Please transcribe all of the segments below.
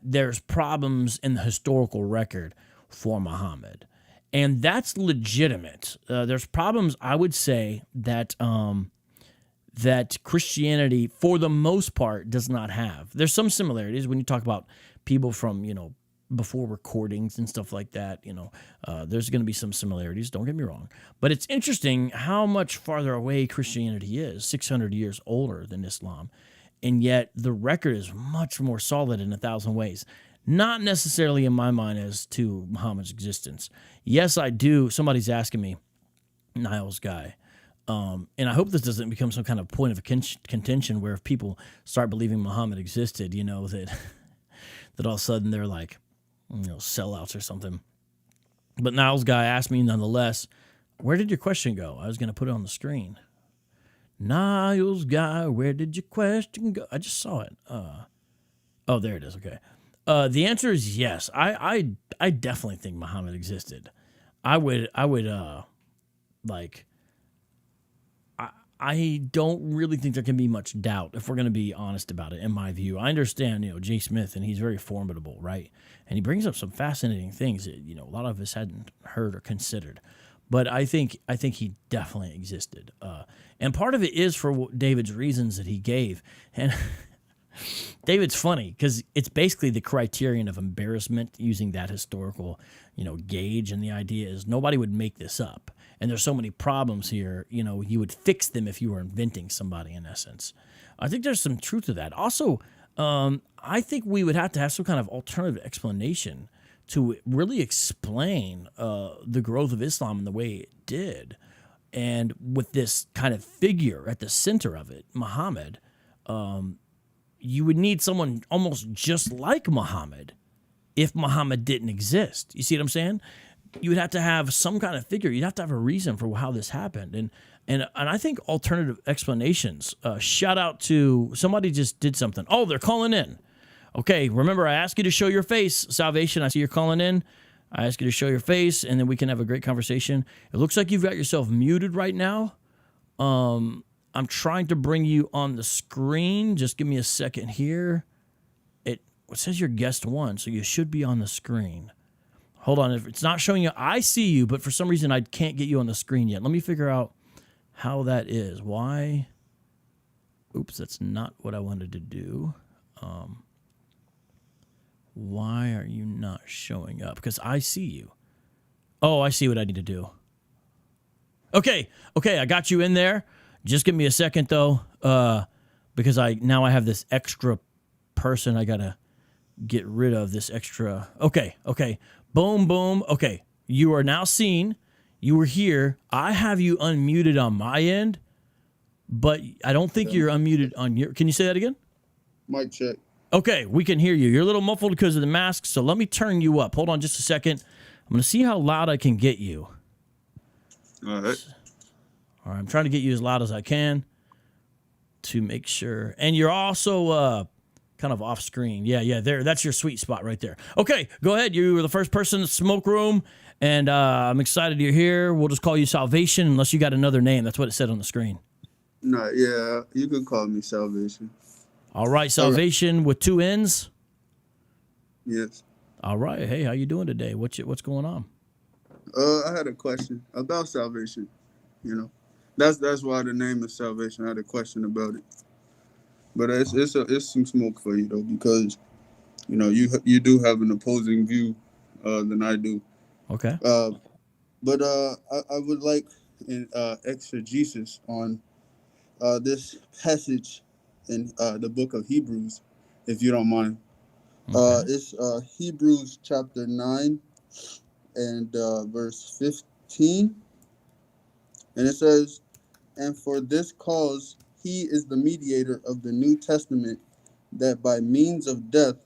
there's problems in the historical record for Muhammad. And that's legitimate. There's problems, I would say, that that Christianity, for the most part, does not have. There's some similarities when you talk about people from, before recordings and stuff like that. There's going to be some similarities, don't get me wrong. But it's interesting how much farther away Christianity is, 600 years older than Islam. And yet the record is much more solid in 1,000 ways. Not necessarily in my mind as to Muhammad's existence. Yes, I do. Somebody's asking me, Niles guy. And I hope this doesn't become some kind of point of contention where if people start believing Muhammad existed, that that all of a sudden they're like, sellouts or something. But Niles guy asked me nonetheless, where did your question go? I was going to put it on the screen. Niles guy, where did your question go? I just saw it. Oh, there it is. Okay. The answer is yes. I definitely think Muhammad existed. I don't really think there can be much doubt if we're going to be honest about it, in my view. I understand, Jay Smith, and he's very formidable, right? And he brings up some fascinating things that, a lot of us hadn't heard or considered. But I think he definitely existed. And part of it is for David's reasons that he gave. And David's funny because it's basically the criterion of embarrassment using that historical, gauge. And the idea is nobody would make this up. And there's so many problems here, you would fix them if you were inventing somebody in essence. I think there's some truth to that. Also, I think we would have to have some kind of alternative explanation to really explain the growth of Islam in the way it did. And with this kind of figure at the center of it, Muhammad, you would need someone almost just like Muhammad if Muhammad didn't exist. You see what I'm saying? You would have to have some kind of figure. You'd have to have a reason for how this happened. And I think alternative explanations. Shout out to somebody just did something. Oh, they're calling in. Okay, remember I asked you to show your face. Salvation, I see you're calling in. I ask you to show your face, and then we can have a great conversation. It looks like you've got yourself muted right now. I'm trying to bring you on the screen. Just give me a second here. It says you're guest one, so you should be on the screen. Hold on. If it's not showing you, I see you, but for some reason I can't get you on the screen yet. Let me figure out how that is. Why? Oops, that's not what I wanted to do. Why are you not showing up? Because I see you. Oh, I see what I need to do. Okay, I got you in there. Just give me a second, though, because now I have this extra person I got to get rid of, this extra. Okay. Boom. Okay, you are now seen. You were here. I have you unmuted on my end, but I don't think you're unmuted on your. Can you say that again? Mic check. Okay, we can hear you. You're a little muffled because of the mask, so let me turn you up. Hold on just a second. I'm going to see how loud I can get you. All right. All right, I'm trying to get you as loud as I can to make sure. And you're also kind of off screen. Yeah, there. That's your sweet spot right there. Okay, go ahead. You were the first person in the smoke room, and I'm excited you're here. We'll just call you Salvation unless you got another name. That's what it said on the screen. No, yeah, you could call me Salvation. All right, Salvation with two N's? Yes. All right. Hey, how you doing today? What's going on? I had a question about salvation. That's why the name is Salvation. I had a question about it, but it's some smoke for you though, because you do have an opposing view than I do. Okay. But I would like an exegesis on this passage in the book of Hebrews, if you don't mind. Okay. It's Hebrews chapter 9 and verse 15. And it says, "And for this cause he is the mediator of the New Testament, that by means of death,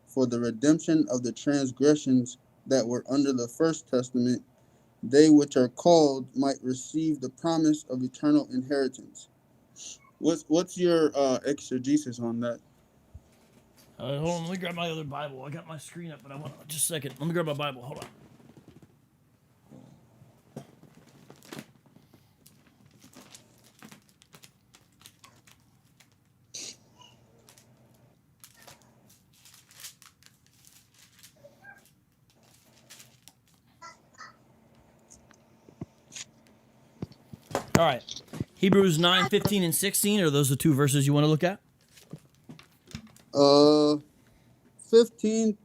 for the redemption of the transgressions that were under the first testament, they which are called might receive the promise of eternal inheritance." What's your exegesis on that? Hold on, let me grab my other Bible. I got my screen up, but I want just a second. Let me grab my Bible. Hold on. All right. Hebrews 9, 15, and 16. Are those the two verses you want to look at? 15,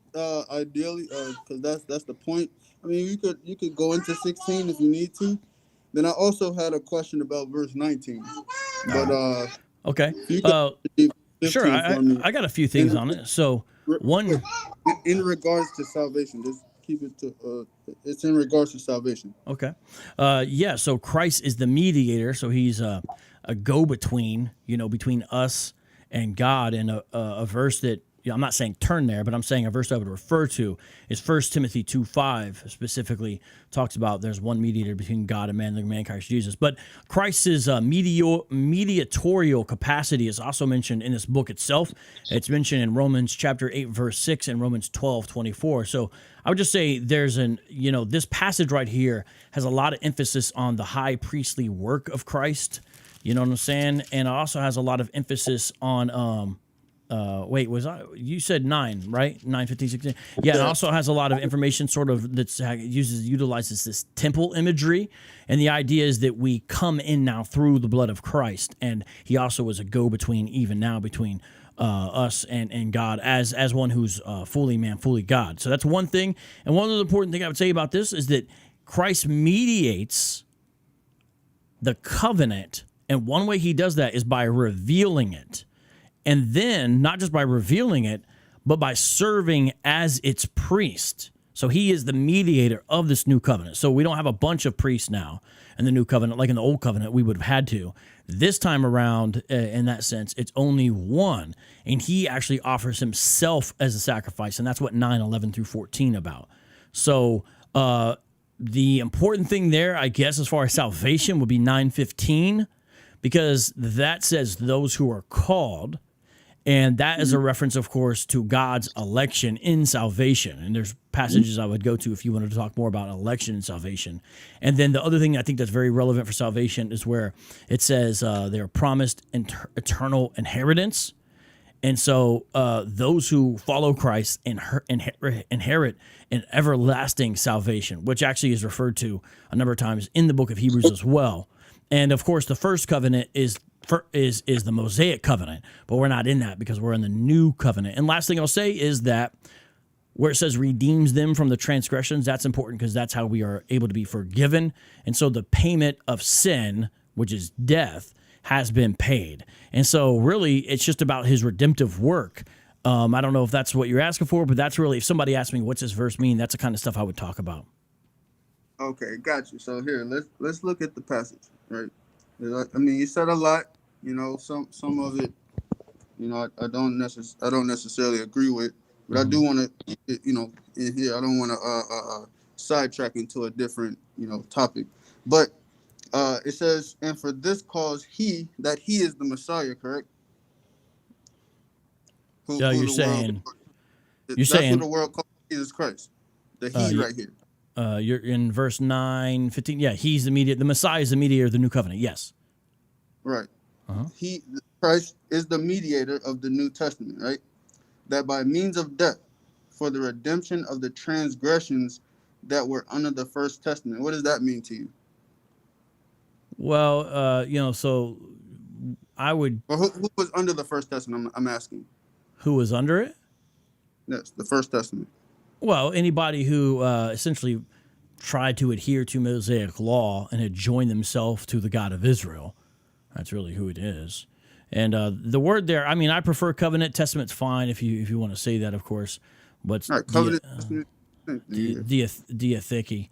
ideally, because that's the point. I mean, you could go into 16 if you need to. Then I also had a question about verse 19, but Okay. you could read Sure. 15 for me. I got a few things on it. So one. In regards to salvation, just keep it to. It's in regards to salvation. Okay. Yeah. So Christ is the mediator. So he's a go-between, between us and God. And a verse that, I'm not saying turn there, but I'm saying a verse I would refer to is 1 Timothy 2:5 specifically talks about there's one mediator between God and man, the man Christ Jesus. But Christ's mediatorial capacity is also mentioned in this book itself. It's mentioned in Romans chapter 8, verse 6 and Romans 12:24. So I would just say there's this passage right here has a lot of emphasis on the high priestly work of Christ. You know what I'm saying? And it also has a lot of emphasis on, you said 9, right? 9, 15, 16. Yeah, it also has a lot of information sort of that utilizes this temple imagery. And the idea is that we come in now through the blood of Christ. And he also is a go-between even now between us and God as one who's fully man, fully God. So that's one thing. And one other important thing I would say about this is that Christ mediates the covenant. And one way he does that is by revealing it. And then, not just by revealing it, but by serving as its priest. So he is the mediator of this new covenant. So we don't have a bunch of priests now in the new covenant, like in the old covenant we would have had to. This time around, in that sense, it's only one. And he actually offers himself as a sacrifice. And that's what 9, 11 through 14 about. So the important thing there, I guess, as far as salvation would be 9:15, because that says those who are called. And that is a reference, of course, to God's election in salvation. And there's passages I would go to if you wanted to talk more about election and salvation. And then the other thing I think that's very relevant for salvation is where it says they're promised eternal inheritance. And so those who follow Christ inherit an everlasting salvation, which actually is referred to a number of times in the book of Hebrews as well. And, of course, the first covenant is the Mosaic covenant, but we're not in that because we're in the new covenant. And last thing I'll say is that where it says redeems them from the transgressions, that's important because that's how we are able to be forgiven. And so the payment of sin, which is death, has been paid. And so really it's just about his redemptive work. I don't know if that's what you're asking for, but that's really, if somebody asks me what's this verse mean, that's the kind of stuff I would talk about. Okay, got you. So here, let's look at the passage, right? I mean, you said a lot. Some of it, I don't necessarily agree with, but I do want to, in here, I don't want to sidetrack into a different, topic. But it says, and for this cause he is the Messiah, correct? You're saying That's who the world calls Jesus Christ. The he right here. You're in verse 9, 15. Yeah, he's the Messiah is the mediator of the new covenant. Yes. Right. Christ is the mediator of the New Testament, right? That by means of death, for the redemption of the transgressions that were under the first testament. What does that mean to you? Well, so I would. Well, who was under the first testament? I'm asking. Who was under it? Yes, the first testament. Well, anybody who essentially tried to adhere to Mosaic law and had joined themselves to the God of Israel. That's really who it is. And the word there, I mean, I prefer covenant. Testament's fine if you want to say that, of course. But all right, covenant. Diatheke.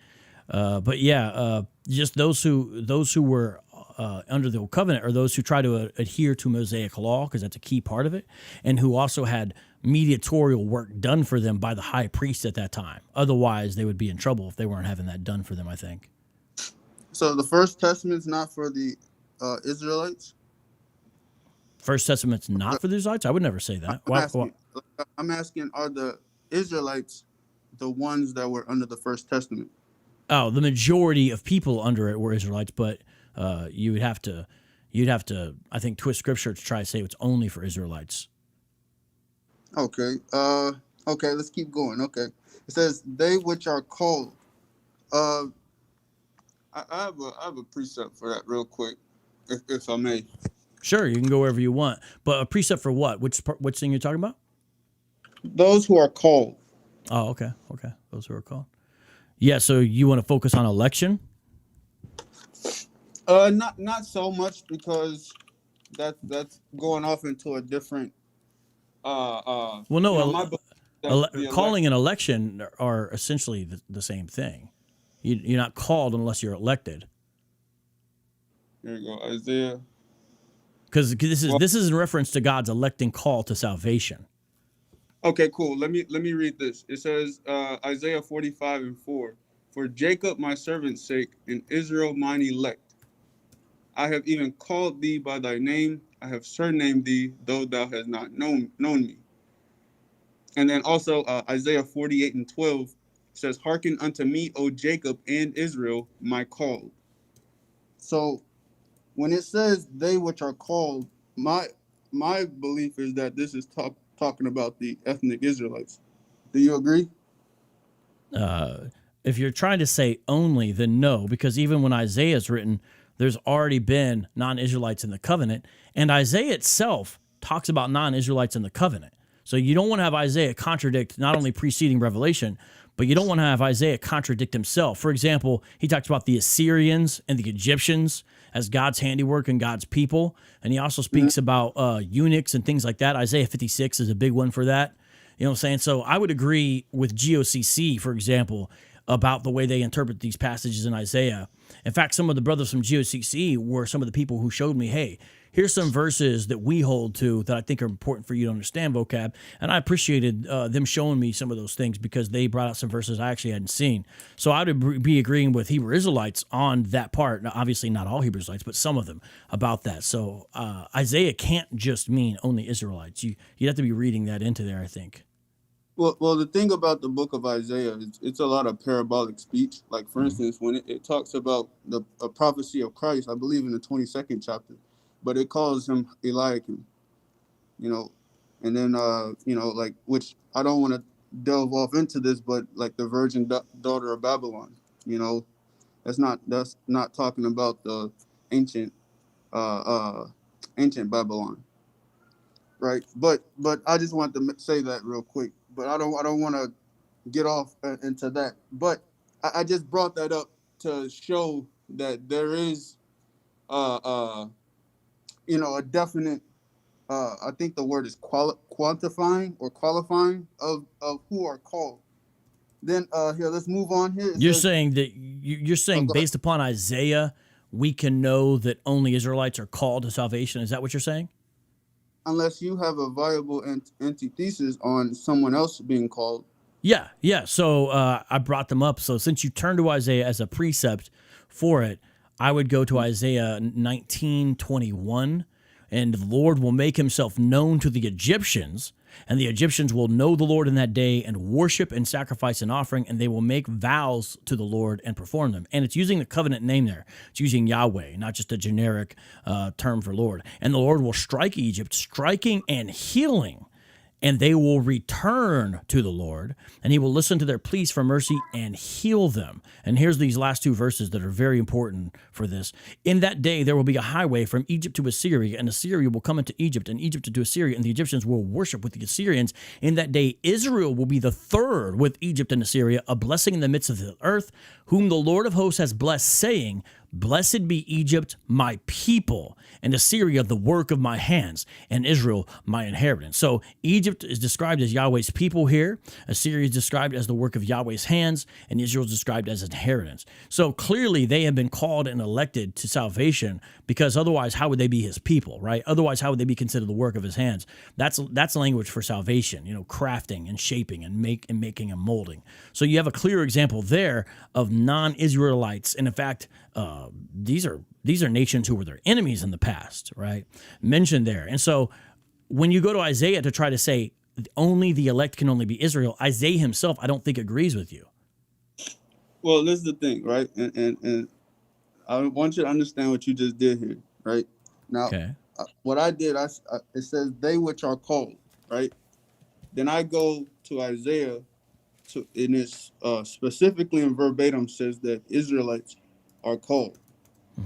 But yeah, just those who were under the old covenant are those who try to adhere to Mosaic law, because that's a key part of it, and who also had mediatorial work done for them by the high priest at that time. Otherwise, they would be in trouble if they weren't having that done for them, I think. So the First Testament's not for the Israelites? First Testament's not for the Israelites? I would never say that. I'm asking, are the Israelites the ones that were under the First Testament? Oh, the majority of people under it were Israelites, but you'd have to, I think, twist scripture to try to say it's only for Israelites. Okay. Okay, let's keep going. Okay. It says, they which are called. I have a precept for that real quick, if I may. Sure, you can go wherever you want, but a precept for what? Which thing you're talking about? Those who are called. Oh, okay, okay. Those who are called. Yeah, so you want to focus on election? Not so much, because that's going off into a different. Well, no. My book, that the Calling election. and election are essentially the same thing. You're not called unless you're elected. Here you go, Isaiah. Because Well, this is in reference to God's electing call to salvation. okay, cool. Let me read this. It says, Isaiah 45:4. For Jacob my servant's sake, and Israel mine elect, I have even called thee by thy name. I have surnamed thee, though thou hast not known me. And then also Isaiah 48:12 says, hearken unto me, O Jacob and Israel, my called. So when it says they which are called, my belief is that this is talking about the ethnic Israelites. Do you agree? If you're trying to say only, then no, because even when Isaiah is written, there's already been non-Israelites in the covenant, and Isaiah itself talks about non-Israelites in the covenant. So you don't want to have Isaiah contradict not only preceding Revelation, but you don't want to have Isaiah contradict himself. For example, he talks about the Assyrians and the Egyptians as God's handiwork and God's people, and he also speaks about eunuchs and things like that. Isaiah 56 is a big one for that. You know what I'm saying? So I would agree with GOCC, for example, about the way they interpret these passages in Isaiah. In fact, some of the brothers from GOCC were some of the people who showed me, hey, here's some verses that we hold to that I think are important for you to understand, Vocab. And I appreciated them showing me some of those things because they brought out some verses I actually hadn't seen. So I would be agreeing with Hebrew Israelites on that part. Now, obviously, not all Hebrew Israelites, but some of them about that. So Isaiah can't just mean only Israelites. You'd have to be reading that into there, I think. Well, the thing about the book of Isaiah is it's a lot of parabolic speech. Like, for instance, when it talks about a prophecy of Christ, I believe in the 22nd chapter, but it calls him Eliakim, you know, and then, like, which I don't want to delve off into this, but like the virgin daughter of Babylon, you know, that's not talking about the ancient, uh, uh, ancient Babylon. Right, but I just want to say that real quick. But I don't want to get off into that. But I just brought that up to show that there is, uh, uh, a definite. I think the word is quantifying or qualifying of who are called. Then here, let's move on. Here it You're says, saying that you're oh, saying go ahead. based upon Isaiah, we can know that only Israelites are called to salvation. Is that what you're saying? Unless you have a viable antithesis on someone else being called. Yeah, yeah. So I brought them up. So since you turned to Isaiah as a precept for it, I would go to Isaiah 19:21, and the Lord will make himself known to the Egyptians, and the Egyptians will know the Lord in that day and worship and sacrifice an offering, and they will make vows to the Lord and perform them. And it's using the covenant name there. It's using Yahweh, not just a generic term for Lord. And the Lord will strike Egypt, striking and healing, and they will return to the Lord, and he will listen to their pleas for mercy and heal them. And here's these last two verses that are very important for this. In that day, there will be a highway from Egypt to Assyria, and Assyria will come into Egypt, and Egypt into Assyria, and the Egyptians will worship with the Assyrians. In that day, Israel will be the third with Egypt and Assyria, a blessing in the midst of the earth, whom the Lord of hosts has blessed, saying, blessed be Egypt, my people, and Assyria, the work of my hands, and Israel, my inheritance. So Egypt is described as Yahweh's people here. Assyria is described as the work of Yahweh's hands, and Israel is described as inheritance. So clearly they have been called and elected to salvation, because otherwise how would they be his people, right? Otherwise how would they be considered the work of his hands? That's language for salvation, crafting and shaping and making and molding. So you have a clear example there of non-Israelites, and in fact, these are nations who were their enemies in the past, right? Mentioned there. And so when you go to Isaiah to try to say only the elect can only be Israel, Isaiah himself, I don't think agrees with you. Well, this is the thing, right? And I want you to understand what you just did here, right? Now, Okay. what I did, it says they which are called, right? Then I go to Isaiah, and it's specifically in verbatim says that Israelites are called,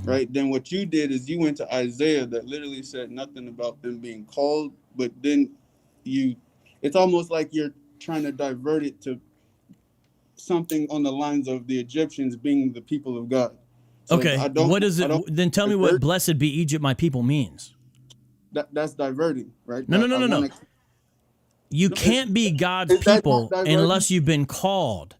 right? Then what you did is you went to Isaiah that literally said nothing about them being called, but then it's almost like you're trying to divert it to something on the lines of the Egyptians being the people of God. So Okay, what is it? Then tell me what "Blessed be Egypt, my people" means. That's diverting, right? No. You can't be God's people unless you've been called.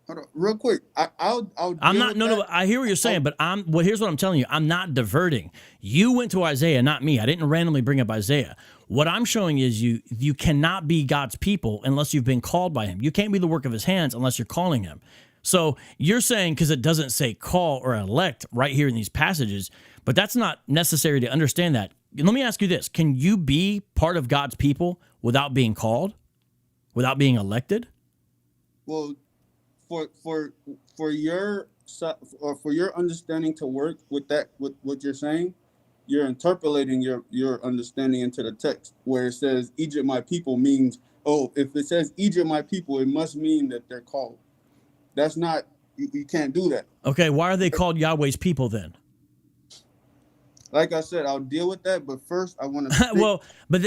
Hold on, real quick. I'm not. No. I hear what you're saying, but here's what I'm telling you. I'm not diverting. You went to Isaiah, not me. I didn't randomly bring up Isaiah. What I'm showing is you cannot be God's people unless you've been called by Him. You can't be the work of His hands unless you're calling Him. So you're saying because it doesn't say call or elect right here in these passages, but that's not necessary to understand that. Let me ask you this. Can you be part of God's people without being called, without being elected? Well, for your understanding to work with that, with what you're saying, you're interpolating your understanding into the text where it says Egypt my people means, if it says Egypt my people, it must mean that they're called. That's not, you can't do that. Okay, why are they called Yahweh's people then? Like I said, I'll deal with that, but first I want to. Well, but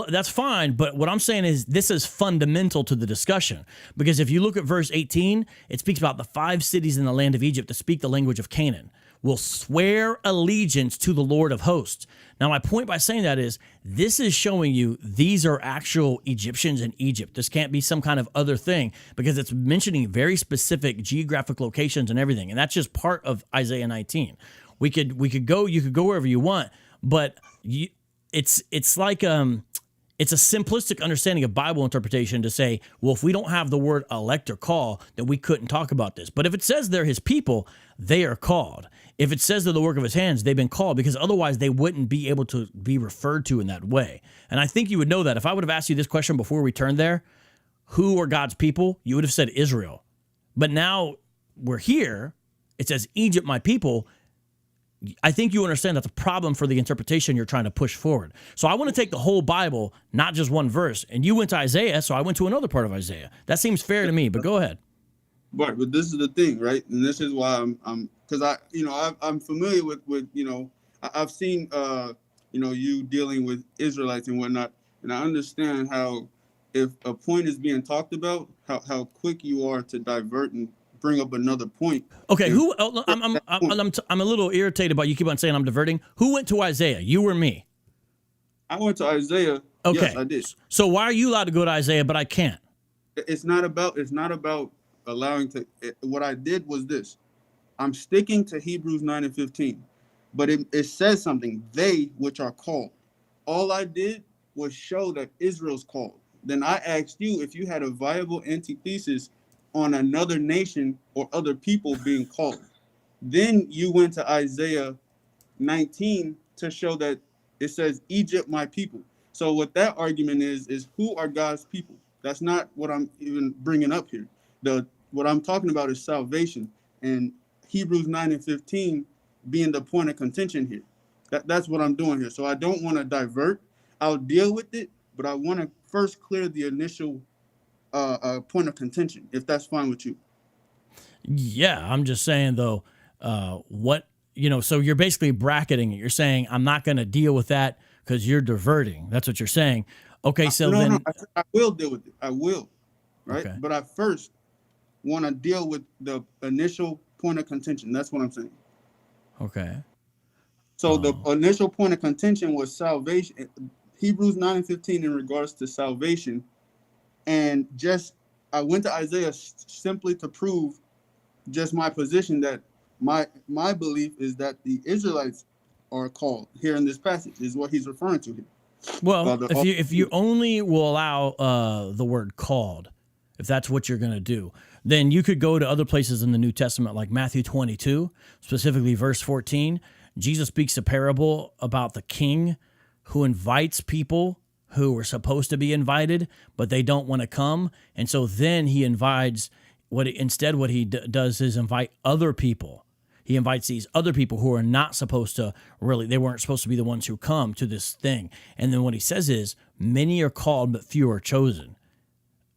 that's fine. But what I'm saying is this is fundamental to the discussion, because if you look at verse 18, it speaks about the 5 cities in the land of Egypt that speak the language of Canaan will swear allegiance to the Lord of hosts. Now, my point by saying that is this is showing you these are actual Egyptians in Egypt. This can't be some kind of other thing because it's mentioning very specific geographic locations and everything, and that's just part of Isaiah 19. You could go wherever you want, but it's like it's a simplistic understanding of Bible interpretation to say, well, if we don't have the word elect or call, then we couldn't talk about this. But if it says they're His people, they are called. If it says they're the work of His hands, they've been called, because otherwise they wouldn't be able to be referred to in that way. And I think you would know that. If I would have asked you this question before we turned there, who are God's people? You would have said Israel. But now we're here. It says Egypt, my people. I think you understand that's a problem for the interpretation you're trying to push forward. So I want to take the whole Bible, not just one verse. And you went to Isaiah, so I went to another part of Isaiah. That seems fair to me, but go ahead. But this is the thing, right? And this is why I'm because I'm familiar with I've seen you dealing with Israelites and whatnot, and I understand how if a point is being talked about, how quick you are to divert and bring up another point. Okay, I'm a little irritated by you keep on saying I'm diverting. Who went to Isaiah? You or me? I went to Isaiah. Okay. Yes, I did. So why are you allowed to go to Isaiah but I can't? It's not about allowing to. What I did was this. I'm sticking to Hebrews 9 and 15, but it says something. They which are called. All I did was show that Israel's called. Then I asked you if you had a viable antithesis on another nation or other people being called. Then you went to Isaiah 19 to show that it says Egypt my people. So what that argument is who are God's people? That's not what I'm even bringing up here. What I'm talking about is salvation, and Hebrews 9 and 15 being the point of contention here. That's what I'm doing here. So I don't want to divert. I'll deal with it, but I want to first clear the initial point of contention, if that's fine with you. Yeah, I'm just saying though, so you're basically bracketing it. You're saying I'm not going to deal with that because you're diverting. That's what you're saying. Okay, so no, I will deal with it. I will, right? Okay. But I first want to deal with the initial point of contention. That's what I'm saying. Okay. So the initial point of contention was salvation. Hebrews 9 and 15 in regards to salvation. And I went to Isaiah simply to prove just my position that my belief is that the Israelites are called here in this passage is what he's referring to here. Well, if you only will allow the word called, if that's what you're going to do, then you could go to other places in the New Testament like Matthew 22, specifically verse 14. Jesus speaks a parable about the king who invites people who are supposed to be invited, but they don't want to come. And so then he invites, what he does is invite other people. He invites these other people who are not supposed to they weren't supposed to be the ones who come to this thing. And then what he says is, many are called, but few are chosen.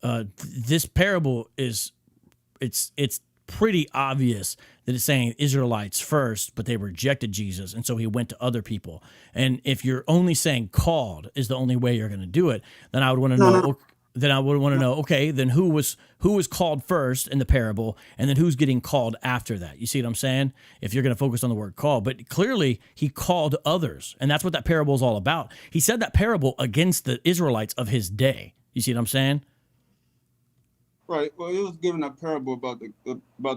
This parable it's pretty obvious that it's saying Israelites first, but they rejected Jesus, and so he went to other people. And if you're only saying called is the only way you're going to do it, then I would want to No, know. no, Then I would want to no. know. Okay, then who was called first in the parable, and then who's getting called after that? You see what I'm saying? If you're going to focus on the word call, but clearly he called others, and that's what that parable is all about. He said that parable against the Israelites of his day. You see what I'm saying? Right. Well, he was giving a parable about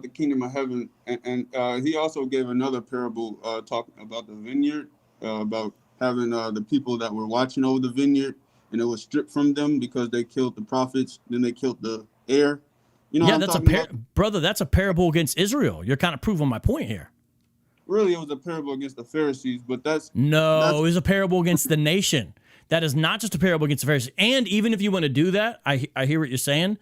the kingdom of heaven, and he also gave another parable talking about the vineyard, about having the people that were watching over the vineyard, and it was stripped from them because they killed the prophets. Then they killed the heir. You know Yeah, what I'm that's a talking about? brother. That's a parable against Israel. You're kind of proving my point here. Really, it was a parable against the Pharisees, but No, that's it was a parable against the nation. That is not just a parable against the Pharisees. And even if you want to do that, I hear what you're saying.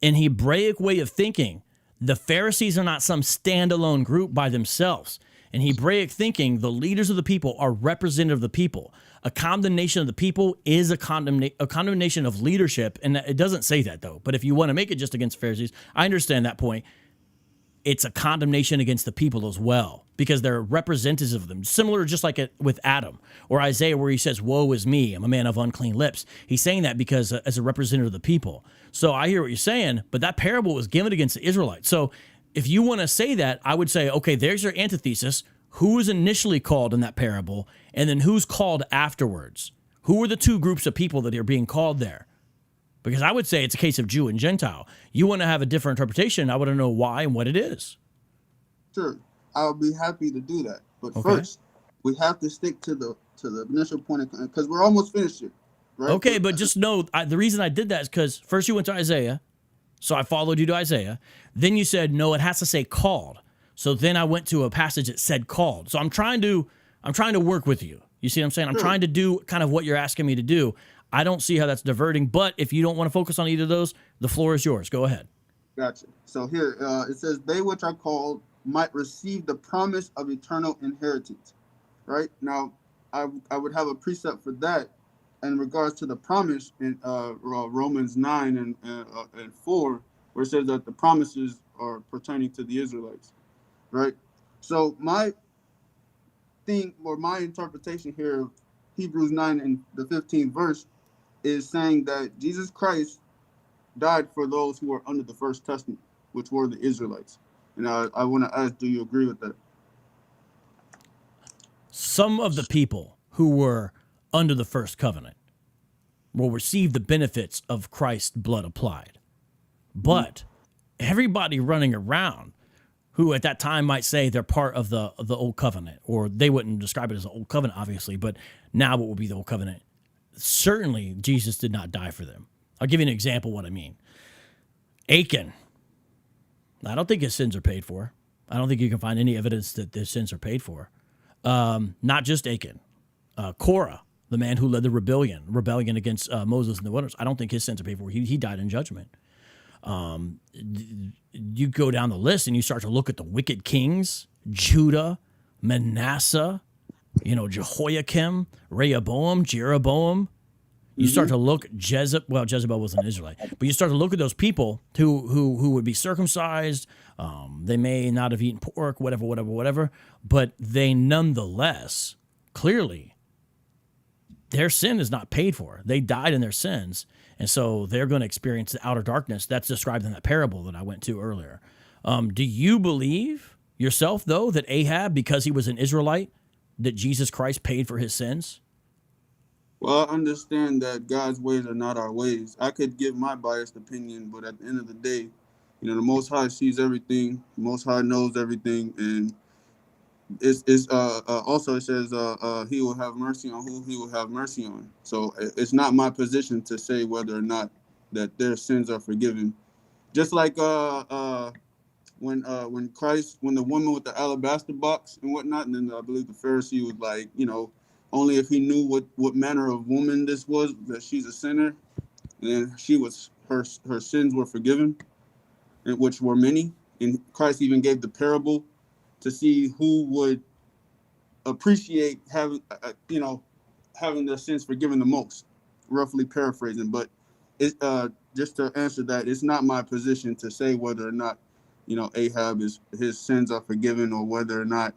In Hebraic way of thinking, the Pharisees are not some standalone group by themselves. In Hebraic thinking, the leaders of the people are representative of the people. A condemnation of the people is a condemnation of leadership, and it doesn't say that, though. But if you want to make it just against Pharisees, I understand that point. It's a condemnation against the people as well, because they're representatives of them. Similar, just like with Adam or Isaiah, where he says, "Woe is me, I'm a man of unclean lips." He's saying that because as a representative of the people. So I hear what you're saying, but that parable was given against the Israelites. So if you want to say that, I would say, okay, there's your antithesis. Who was initially called in that parable, and then who's called afterwards? Who are the two groups of people that are being called there? Because I would say it's a case of Jew and Gentile. You want to have a different interpretation, I want to know why and what it is. sure. I'll be happy to do that. But Okay. first, we have to stick to the initial point because we're almost finished here, right? Okay, but just know the reason I did that is because first you went to Isaiah, so I followed you to Isaiah. Then you said, no, it has to say called. So then I went to a passage that said called. So I'm trying to work with you. You see what I'm saying? I'm Sure. trying to do kind of what you're asking me to do. I don't see how that's diverting, but if you don't want to focus on either of those, the floor is yours. Go ahead. Gotcha. So here it says, "They which are called might receive the promise of eternal inheritance." Right now, I would have a precept for that in regards to the promise in Romans 9 and 4, where it says that the promises are pertaining to the Israelites. Right. So my thing or my interpretation here of Hebrews 9 and the 15th verse is saying that Jesus Christ died for those who were under the first testament, which were the Israelites. And I want to ask, do you agree with that? Some of the people who were under the first covenant will receive the benefits of Christ's blood applied. But everybody running around who at that time might say they're part of the old covenant, or they wouldn't describe it as the old covenant, obviously, but now what would be the old covenant? Certainly, Jesus did not die for them. I'll give you an example of what I mean. Achan. I don't think his sins are paid for. I don't think you can find any evidence that his sins are paid for. Not just Achan. Korah, the man who led the rebellion against Moses in the wilderness. I don't think his sins are paid for. He died in judgment. You go down the list and you start to look at the wicked kings, Judah, Manasseh, Jehoiakim, Rehoboam, Jeroboam. You start to look Jezebel was an Israelite, but you start to look at those people who would be circumcised. They may not have eaten pork, whatever, but they nonetheless, clearly, their sin is not paid for. They died in their sins, and so they're going to experience the outer darkness that's described in that parable that I went to earlier. Do you believe yourself, though, that Ahab, because he was an Israelite, that Jesus Christ paid for his sins? Well, I understand that God's ways are not our ways. I could give my biased opinion, but at the end of the day, the Most High sees everything. The Most High knows everything, and also it says He will have mercy on who He will have mercy on. So it's not my position to say whether or not that their sins are forgiven. Just like when the woman with the alabaster box and whatnot, and then I believe the Pharisee was like, only if he knew what manner of woman this was, that she's a sinner, and her sins were forgiven, and which were many. And Christ even gave the parable to see who would appreciate having their sins forgiven the most, roughly paraphrasing. But it just to answer that, it's not my position to say whether or not Ahab is his sins are forgiven, or whether or not,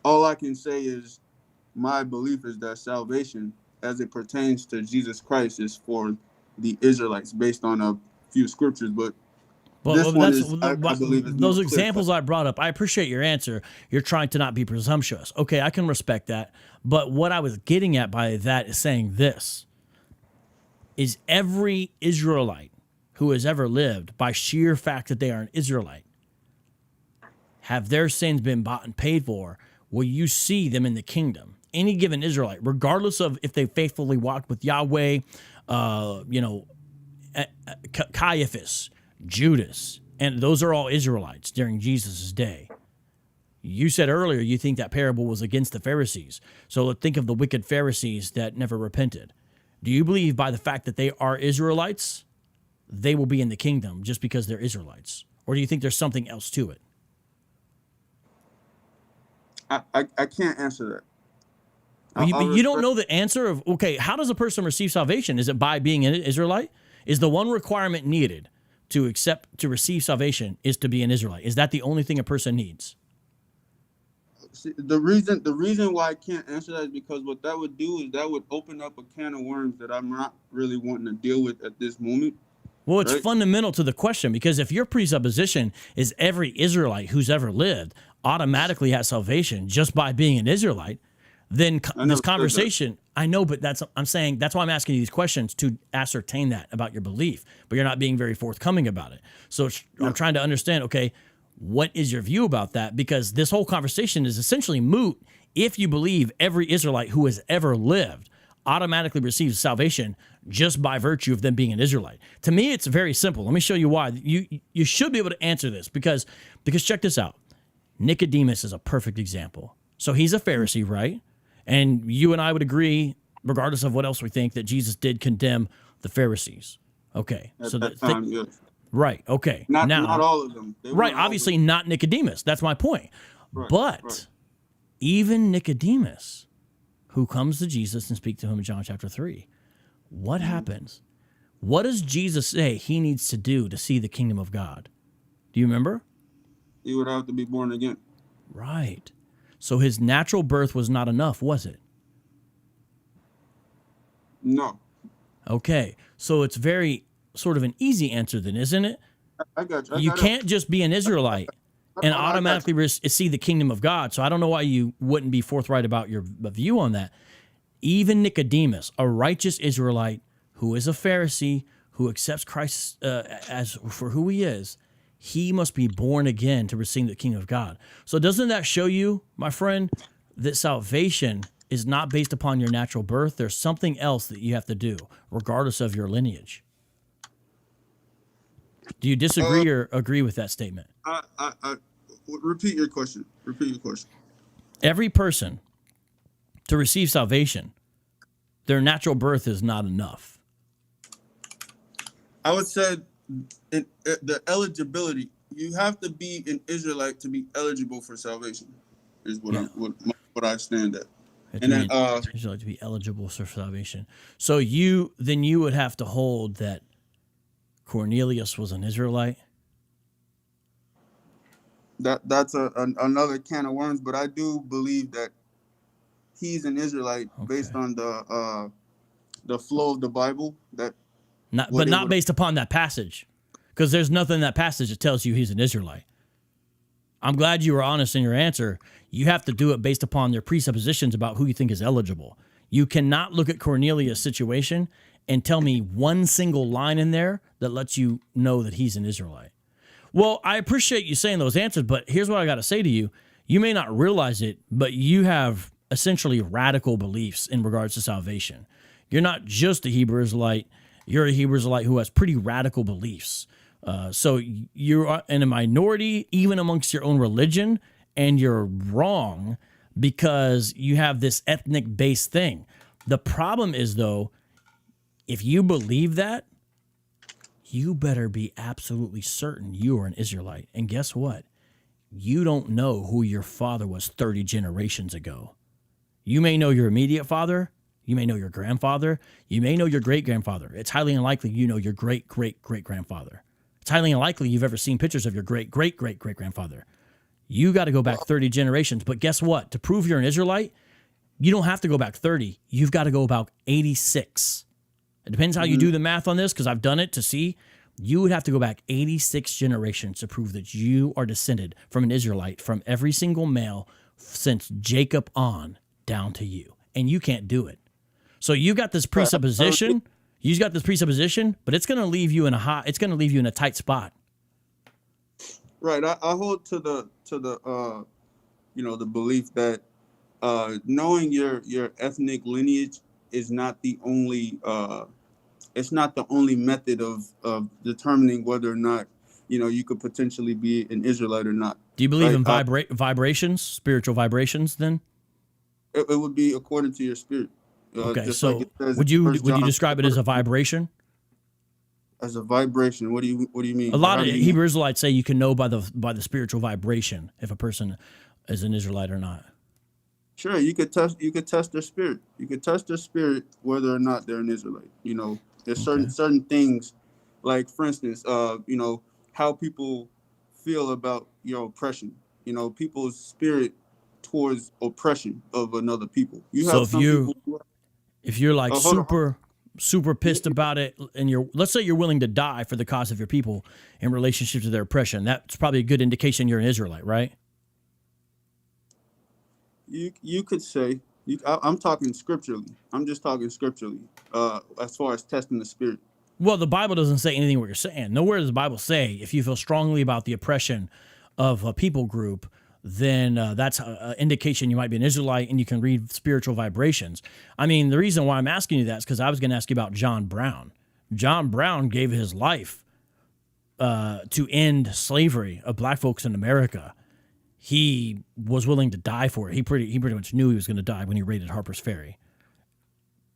all I can say is my belief is that salvation, as it pertains to Jesus Christ, is for the Israelites based on a few scriptures. But this one is, I believe, is more those clear examples cut. I brought up. I appreciate your answer. You're trying to not be presumptuous. Okay, I can respect that. But what I was getting at by that is saying this: is every Israelite who has ever lived, by sheer fact that they are an Israelite, have their sins been bought and paid for? Will you see them in the kingdom? Any given Israelite, regardless of if they faithfully walked with Yahweh, Caiaphas, Judas, and those are all Israelites during Jesus' day. You said earlier you think that parable was against the Pharisees. So think of the wicked Pharisees that never repented. Do you believe by the fact that they are Israelites, they will be in the kingdom just because they're Israelites? Or do you think there's something else to it? I can't answer that. You don't know the answer of, okay, how does a person receive salvation? Is it by being an Israelite? Is the one requirement needed to receive salvation is to be an Israelite? Is that the only thing a person needs? See, the reason why I can't answer that is because what that would do is that would open up a can of worms that I'm not really wanting to deal with at this moment. Well, it's fundamental to the question, because if your presupposition is every Israelite who's ever lived automatically has salvation just by being an Israelite, then this conversation, I know, but I'm saying that's why I'm asking you these questions, to ascertain that about your belief, but you're not being very forthcoming about it. So I'm trying to understand, okay, what is your view about that? Because this whole conversation is essentially moot if you believe every Israelite who has ever lived automatically receives salvation just by virtue of them being an Israelite. To me, it's very simple. Let me show you why. You should be able to answer this because check this out. Nicodemus is a perfect example. So he's a Pharisee, right? And you and I would agree, regardless of what else we think, that Jesus did condemn the Pharisees. Okay. At that time, yes. Right. Okay. Not all of them. Right. Obviously not Nicodemus. That's my point. Right, but even Nicodemus, who comes to Jesus and speaks to him in John chapter 3, what happens? What does Jesus say he needs to do to see the kingdom of God? Do you remember? He would have to be born again. Right. So his natural birth was not enough, was it? No. Okay. So it's very sort of an easy answer then, isn't it? I got you. You can't just be an Israelite and automatically see the kingdom of God. So I don't know why you wouldn't be forthright about your view on that. Even Nicodemus, a righteous Israelite who is a Pharisee, who accepts Christ as for who he is, he must be born again to receive the kingdom of God. So doesn't that show you, my friend, that salvation is not based upon your natural birth? There's something else that you have to do, regardless of your lineage. Do you disagree or agree with that statement? Repeat your question. Every person, to receive salvation, their natural birth is not enough. I would say the eligibility, you have to be an Israelite to be eligible for salvation, is what I stand at. And then Israelite to be eligible for salvation. So you would have to hold that Cornelius was an Israelite. That's another can of worms, but I do believe that he's an Israelite based on the flow of the Bible. Not based upon that passage, because there's nothing in that passage that tells you he's an Israelite. I'm glad you were honest in your answer. You have to do it based upon their presuppositions about who you think is eligible. You cannot look at Cornelius' situation and tell me one single line in there that lets you know that he's an Israelite. Well, I appreciate you saying those answers, but here's what I got to say to you. You may not realize it, but you have essentially radical beliefs in regards to salvation. You're not just a Hebrew Israelite. You're a Hebrew Israelite who has pretty radical beliefs. So you're in a minority, even amongst your own religion, and you're wrong because you have this ethnic-based thing. The problem is, though, if you believe that, you better be absolutely certain you are an Israelite. And guess what? You don't know who your father was 30 generations ago. You may know your immediate father. You may know your grandfather. You may know your great-grandfather. It's highly unlikely you know your great-great-great-grandfather. It's It's highly unlikely you've ever seen pictures of your great-great-great-great-grandfather. You got to go back 30 generations. But guess what? To prove you're an Israelite, you don't have to go back 30. You've got to go about 86. It depends how you do the math on this, because I've done it to see. You would have to go back 86 generations to prove that you are descended from an Israelite, from every single male since Jacob on down to you. And you can't do it. So you got this presupposition. You've got this presupposition, but it's going to leave you in a tight spot. Right. I hold to the the belief that knowing your ethnic lineage is not the only method of determining whether or not you could potentially be an Israelite or not. Do you believe in vibrations, spiritual vibrations? Then it would be according to your spirit. Okay, so like would you describe it as a vibration? As a vibration, what do you mean? A lot of Hebrew Israelites say you can know by the spiritual vibration if a person is an Israelite or not. Sure, you could test their spirit. You could test their spirit whether or not they're an Israelite. There's certain things, like for instance, how people feel about oppression. People's spirit towards oppression of another people. If you're like super pissed about it, and let's say you're willing to die for the cause of your people in relationship to their oppression, that's probably a good indication you're an Israelite, right? You could say, I'm talking scripturally. I'm just talking scripturally as far as testing the spirit. Well, the Bible doesn't say anything what you're saying. Nowhere does the Bible say if you feel strongly about the oppression of a people group, then that's an indication you might be an Israelite, and you can read spiritual vibrations. I mean, the reason why I'm asking you that is because I was going to ask you about John Brown. John Brown gave his life to end slavery of black folks in America. He was willing to die for it. He pretty much knew he was going to die when he raided Harper's Ferry.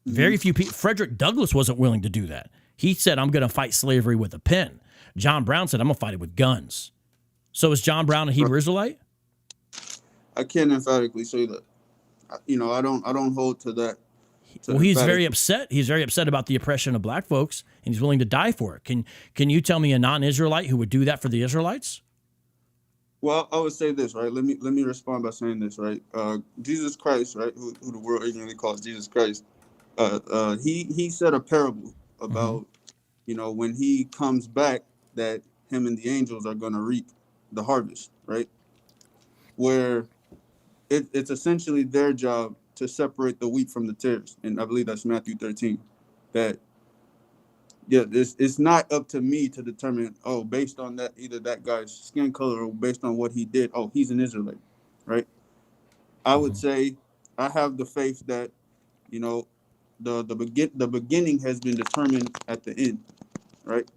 Very few people. Frederick Douglass wasn't willing to do that. He said, "I'm going to fight slavery with a pen." John Brown said, "I'm going to fight it with guns." So is John Brown a Hebrew Israelite? I can't emphatically say that. I don't hold to that. Well, he's very upset. He's very upset about the oppression of black folks, and he's willing to die for it. Can you tell me a non-Israelite who would do that for the Israelites? Well, I would say this, right? Let me respond by saying this, right? Jesus Christ, right? Who the world ignorantly calls Jesus Christ. He said a parable about, when he comes back, that him and the angels are going to reap the harvest, right? Where it's essentially their job to separate the wheat from the tares. And I believe that's Matthew 13. It's not up to me to determine, based on that, either that guy's skin color or based on what he did, he's an Israelite, right? I would say I have the faith that, the beginning has been determined at the end, right?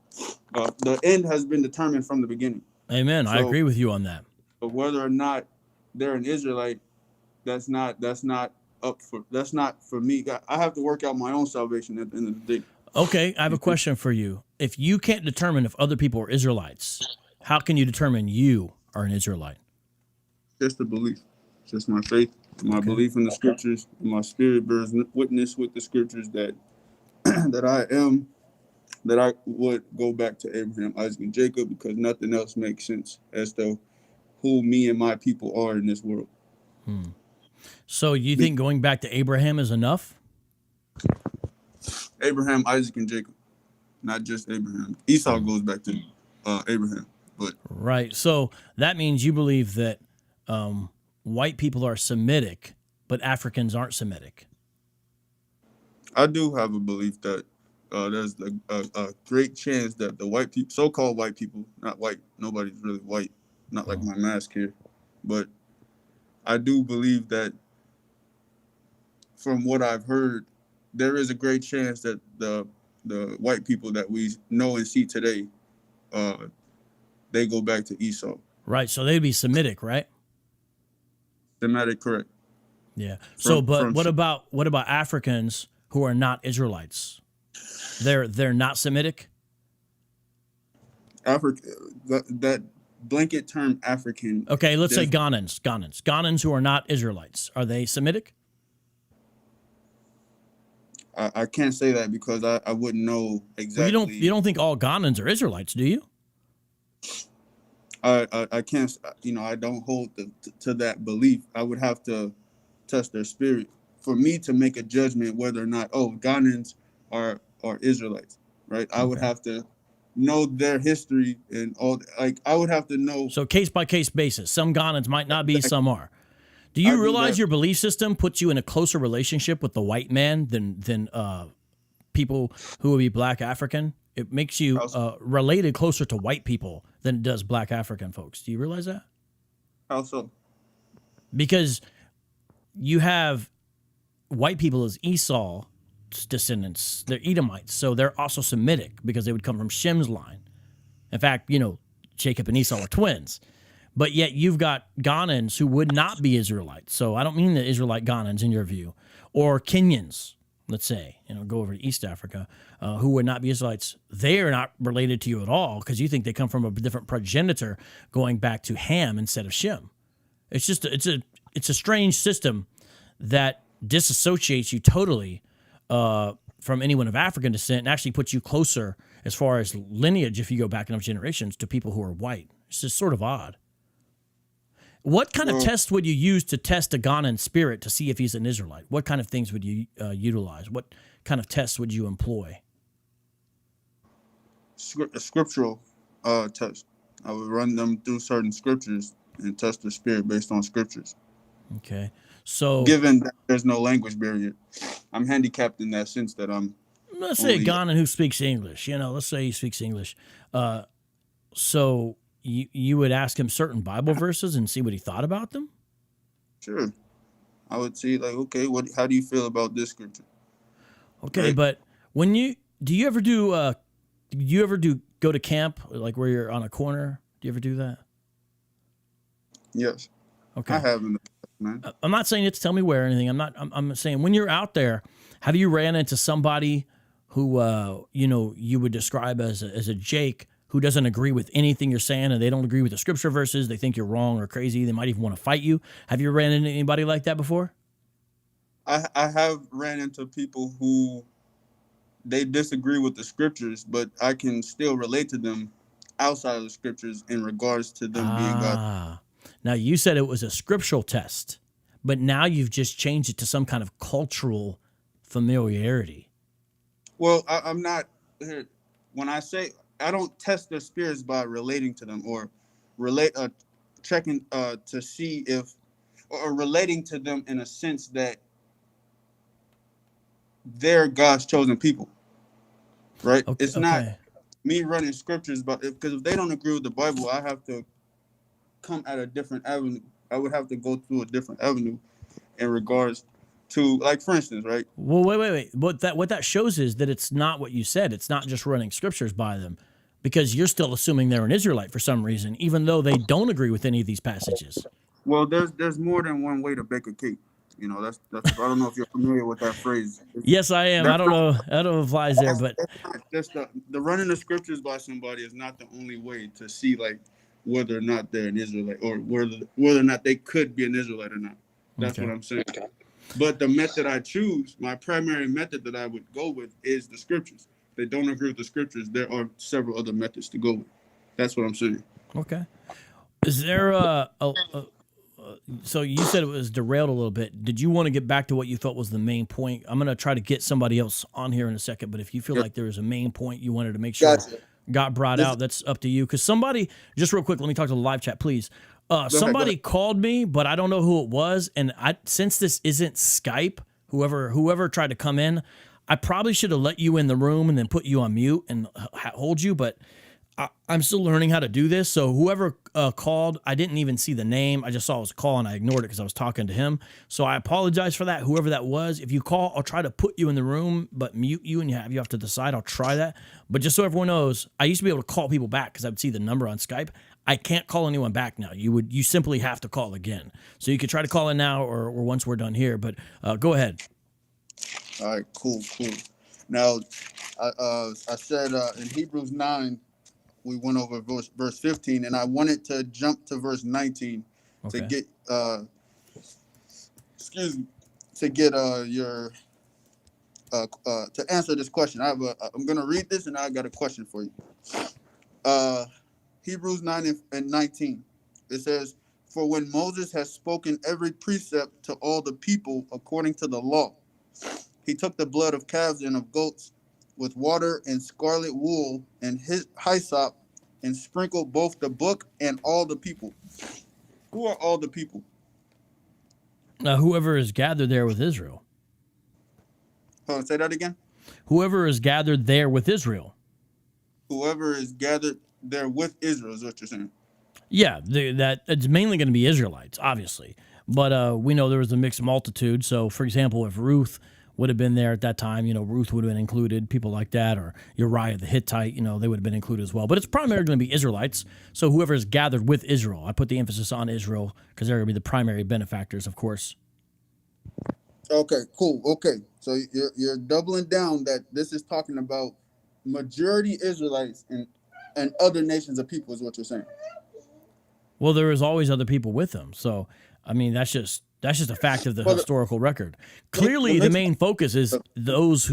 The end has been determined from the beginning. Amen. So, I agree with you on that. But whether or not they're an Israelite, that's not for me. I have to work out my own salvation at the end of the day. Okay, I have a question for you. If you can't determine if other people are Israelites, how can you determine you are an Israelite? Just the belief. Just my faith, my belief in the scriptures. My spirit bears witness with the scriptures that I would go back to Abraham, Isaac, and Jacob, because nothing else makes sense as to who me and my people are in this world. So you think going back to Abraham is enough? Abraham, Isaac, and Jacob, not just Abraham. Esau goes back to Abraham, but right. So that means you believe that white people are Semitic, but Africans aren't Semitic. I do have a belief that there's a great chance that the white people, so-called white people, not white, nobody's really white, not like my mask here, but I do believe that from what I've heard, there is a great chance that the white people that we know and see today, they go back to Esau. Right. So they'd be Semitic, right? Semitic, correct. Yeah. What about Africans who are not Israelites? They're not Semitic? Africa, that blanket term African. Okay, let's say Ghanans who are not Israelites. Are they Semitic? I can't say that because I wouldn't know exactly. Well, you don't think all Ghanans are Israelites, do you? I can't, I don't hold to that belief. I would have to test their spirit for me to make a judgment whether or not, Ghanaians are Israelites, right? I would Okay. have to know their history and all. Like I would have to know. So case by case basis. Some Ghanaians might not be, some are. Do I you do realize that. your belief system puts you in a closer relationship with the white man than people who would be Black African? It makes you related closer to white people than it does Black African folks. Do you realize that? How so? Because you have white people as Esau's descendants. They're Edomites, so they're also Semitic because they would come from Shem's line. In fact, Jacob and Esau are twins. But yet you've got Ghanaians who would not be Israelites. So I don't mean the Israelite Ghanaians in your view. Or Kenyans, let's say, go over to East Africa, who would not be Israelites. They are not related to you at all because you think they come from a different progenitor going back to Ham instead of Shem. It's just it's a strange system that disassociates you totally from anyone of African descent and actually puts you closer as far as lineage, if you go back enough generations, to people who are white. It's just sort of odd. What kind of test would you use to test a Ghanaian spirit to see if he's an Israelite? What kind of things would you utilize? What kind of tests would you employ? A scriptural test. I would run them through certain scriptures and test the spirit based on scriptures. Okay. So given that there's no language barrier, I'm handicapped in that sense that let's say a Ghanaian who speaks English. Let's say he speaks English. So you would ask him certain Bible verses and see what he thought about them? Sure. I would see okay, how do you feel about this scripture? Okay, right. But when do you ever go to camp, like where you're on a corner? Do you ever do that? Yes. Okay. I haven't, man. I'm not saying you have to tell me where or anything. I'm saying when you're out there, have you ran into somebody who you would describe as a Jake who doesn't agree with anything you're saying and they don't agree with the scripture verses, they think you're wrong or crazy, they might even want to fight you? Have you ran into anybody like that before? I have ran into people who they disagree with the scriptures, but I can still relate to them outside of the scriptures in regards to them being God. Now, you said it was a scriptural test, but now you've just changed it to some kind of cultural familiarity. Well, I'm not, when I say, I don't test their spirits by relating to them or checking to see if, or relating to them in a sense that they're God's chosen people, right? It's not me running scriptures, but because if they don't agree with the Bible, I have to come at a different avenue. I would have to go through a different avenue in regards to, like, for instance, right? Well, wait. What that shows is that it's not what you said. It's not just running scriptures by them, because you're still assuming they're an Israelite for some reason, even though they don't agree with any of these passages. Well, there's more than one way to bake a cake. That's I don't know if you're familiar with that phrase. Yes, I am. I don't know if it applies there, but just the running the scriptures by somebody is not the only way to see, like, whether or not they're an Israelite or whether or not they could be an Israelite or not. That's what I'm saying. But the method I choose, my primary method that I would go with, is the scriptures. If they don't agree with the scriptures, there are several other methods to go with. That's what I'm saying. Okay. Is there so you said it was derailed a little bit. Did you want to get back to what you thought was the main point? I'm going to try to get somebody else on here in a second, but if you feel like there was a main point you wanted to make sure got brought out, that's up to you. Because somebody, just real quick, let me talk to the live chat, please. Somebody called me, but I don't know who it was. And since this isn't Skype, whoever tried to come in, I probably should have let you in the room and then put you on mute and hold you. But I'm still learning how to do this. So whoever called, I didn't even see the name. I just saw it was a call and I ignored it because I was talking to him. So I apologize for that, whoever that was. If you call, I'll try to put you in the room, but mute you and you have to decide. I'll try that. But just so everyone knows, I used to be able to call people back because I would see the number on Skype. I can't call anyone back now. You simply have to call again. So you could try to call in now or once we're done here, but go ahead. All right, cool. Now, I said in Hebrews 9, we went over verse 15, and I wanted to jump to verse 19 to get your to answer this question. I'm going to read this, and I got a question for you. Hebrews 9 and 19. It says, "For when Moses has spoken every precept to all the people according to the law, he took the blood of calves and of goats with water and scarlet wool and his hyssop and sprinkled both the book and all the people." Who are all the people? Now, whoever is gathered there with Israel. Hold on, say that again. Whoever is gathered there with Israel. Whoever is gathered there with Israel is what you're saying. Yeah, that it's mainly going to be Israelites, obviously. But we know there was a mixed multitude. So, for example, if Ruth would have been there at that time, Ruth would have been included, people like that, or Uriah the Hittite, they would have been included as well. But it's primarily going to be Israelites. So whoever is gathered with Israel, I put the emphasis on Israel because they're going to be the primary benefactors, of course. Okay, cool. Okay, so you're doubling down that this is talking about majority Israelites and other nations of people is what you're saying. Well, there was always other people with them. So, I mean, that's just a fact of the historical record. Clearly, the main focus is those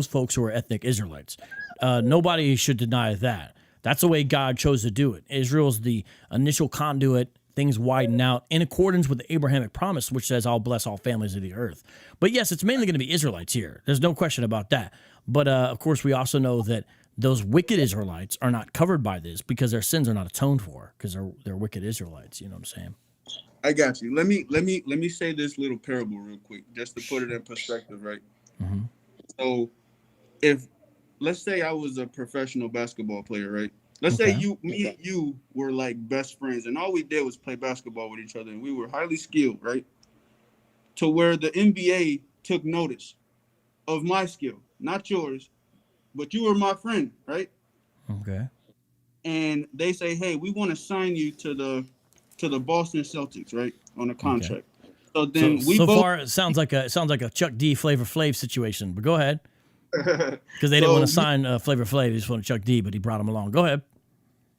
folks who are ethnic Israelites. Nobody should deny that. That's the way God chose to do it. Israel's the initial conduit. Things widen out in accordance with the Abrahamic promise, which says, "I'll bless all families of the earth." But yes, it's mainly going to be Israelites here. There's no question about that. But of course, we also know that those wicked Israelites are not covered by this because their sins are not atoned for because they're wicked Israelites. You know what I'm saying? I got you. Let me say this little parable real quick, just to put it in perspective, right? Mm-hmm. So, let's say I was a professional basketball player, right? Let's Okay. say me and you were like best friends, and all we did was play basketball with each other, and we were highly skilled, right? To where the NBA took notice of my skill, not yours, but you were my friend, right? Okay. And they say, "Hey, we want to sign you to the Boston Celtics, right, on a contract." So then So far, it sounds like a Chuck D Flavor Flav situation. But go ahead, because they didn't want to sign Flavor Flav. They just wanted Chuck D, but he brought him along. Go ahead.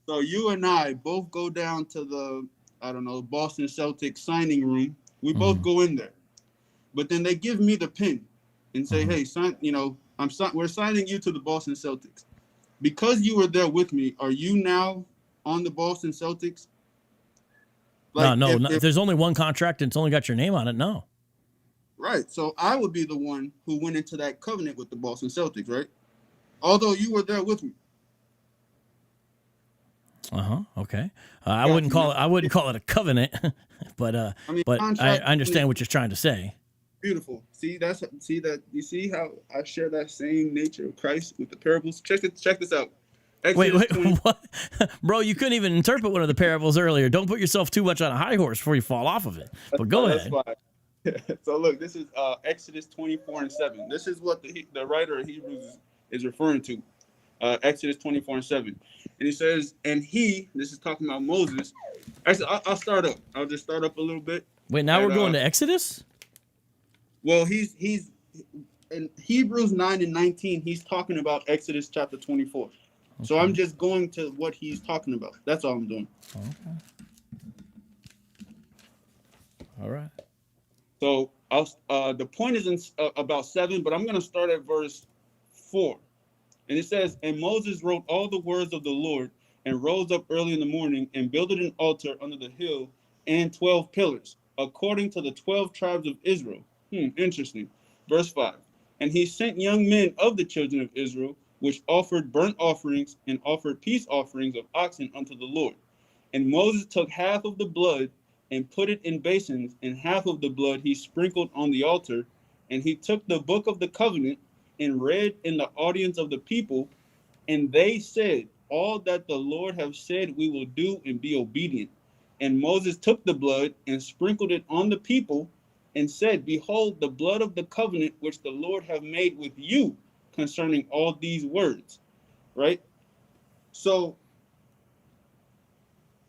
So you and I both go down to the Boston Celtics signing room. We both go in there, but then they give me the pin and say, "Hey, sign. We're signing you to the Boston Celtics because you were there with me. Are you now on the Boston Celtics?" No. If there's only one contract and it's only got your name on it, no. Right. So I would be the one who went into that covenant with the Boston Celtics, right? Although you were there with me. Okay. I wouldn't call it a covenant, but I understand what you're trying to say. Beautiful. You see how I share that same nature of Christ with the parables? Check this out. Wait, what? Bro, you couldn't even interpret one of the parables earlier. Don't put yourself too much on a high horse before you fall off of it. But go ahead. So look, this is Exodus 24:7. This is what the writer of Hebrews is referring to. Exodus 24:7. And he says, this is talking about Moses. Actually, I'll start up. I'll just start up a little bit. Wait, now we're going to Exodus? Well, he's in Hebrews 9 and 19, he's talking about Exodus chapter 24. Okay. So I'm just going to what he's talking about. That's all I'm doing. Okay. All right. So the point is in about 7, but I'm going to start at verse 4. And it says, "And Moses wrote all the words of the Lord and rose up early in the morning and builded an altar under the hill and 12 pillars, according to the 12 tribes of Israel." Interesting. Verse 5. "And he sent young men of the children of Israel, which offered burnt offerings and offered peace offerings of oxen unto the Lord. And Moses took half of the blood and put it in basins, and half of the blood he sprinkled on the altar. And he took the book of the covenant and read in the audience of the people. And they said, All that the Lord have said we will do and be obedient. And Moses took the blood and sprinkled it on the people and said, Behold, the blood of the covenant which the Lord have made with you concerning all these words." Right? So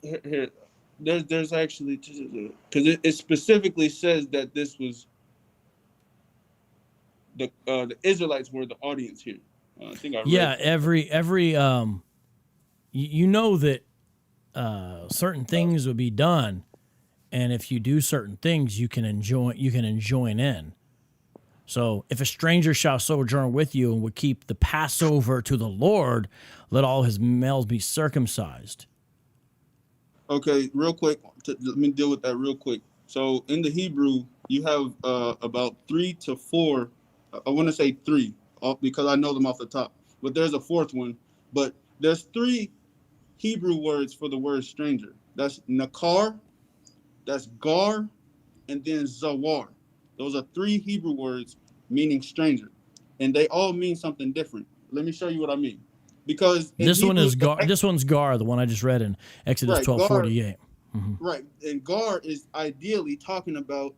here, there's actually, because it specifically says that this was the Israelites were the audience here. I think I read. Yeah, every you know that certain things would be done, and if you do certain things, you can join in. So if a stranger shall sojourn with you and would keep the Passover to the Lord, let all his males be circumcised. Okay, real quick. Let me deal with that real quick. So in the Hebrew, you have about 3 to 4. I want to say three because I know them off the top. But there's a fourth one. But there's 3 Hebrew words for the word stranger. That's nakar, that's gar, and then zawar. Those are 3 Hebrew words meaning stranger, and they all mean something different. Let me show you what I mean. Because this one is gar. This one's gar, the one I just read in Exodus 12:48. Right, and gar is ideally talking about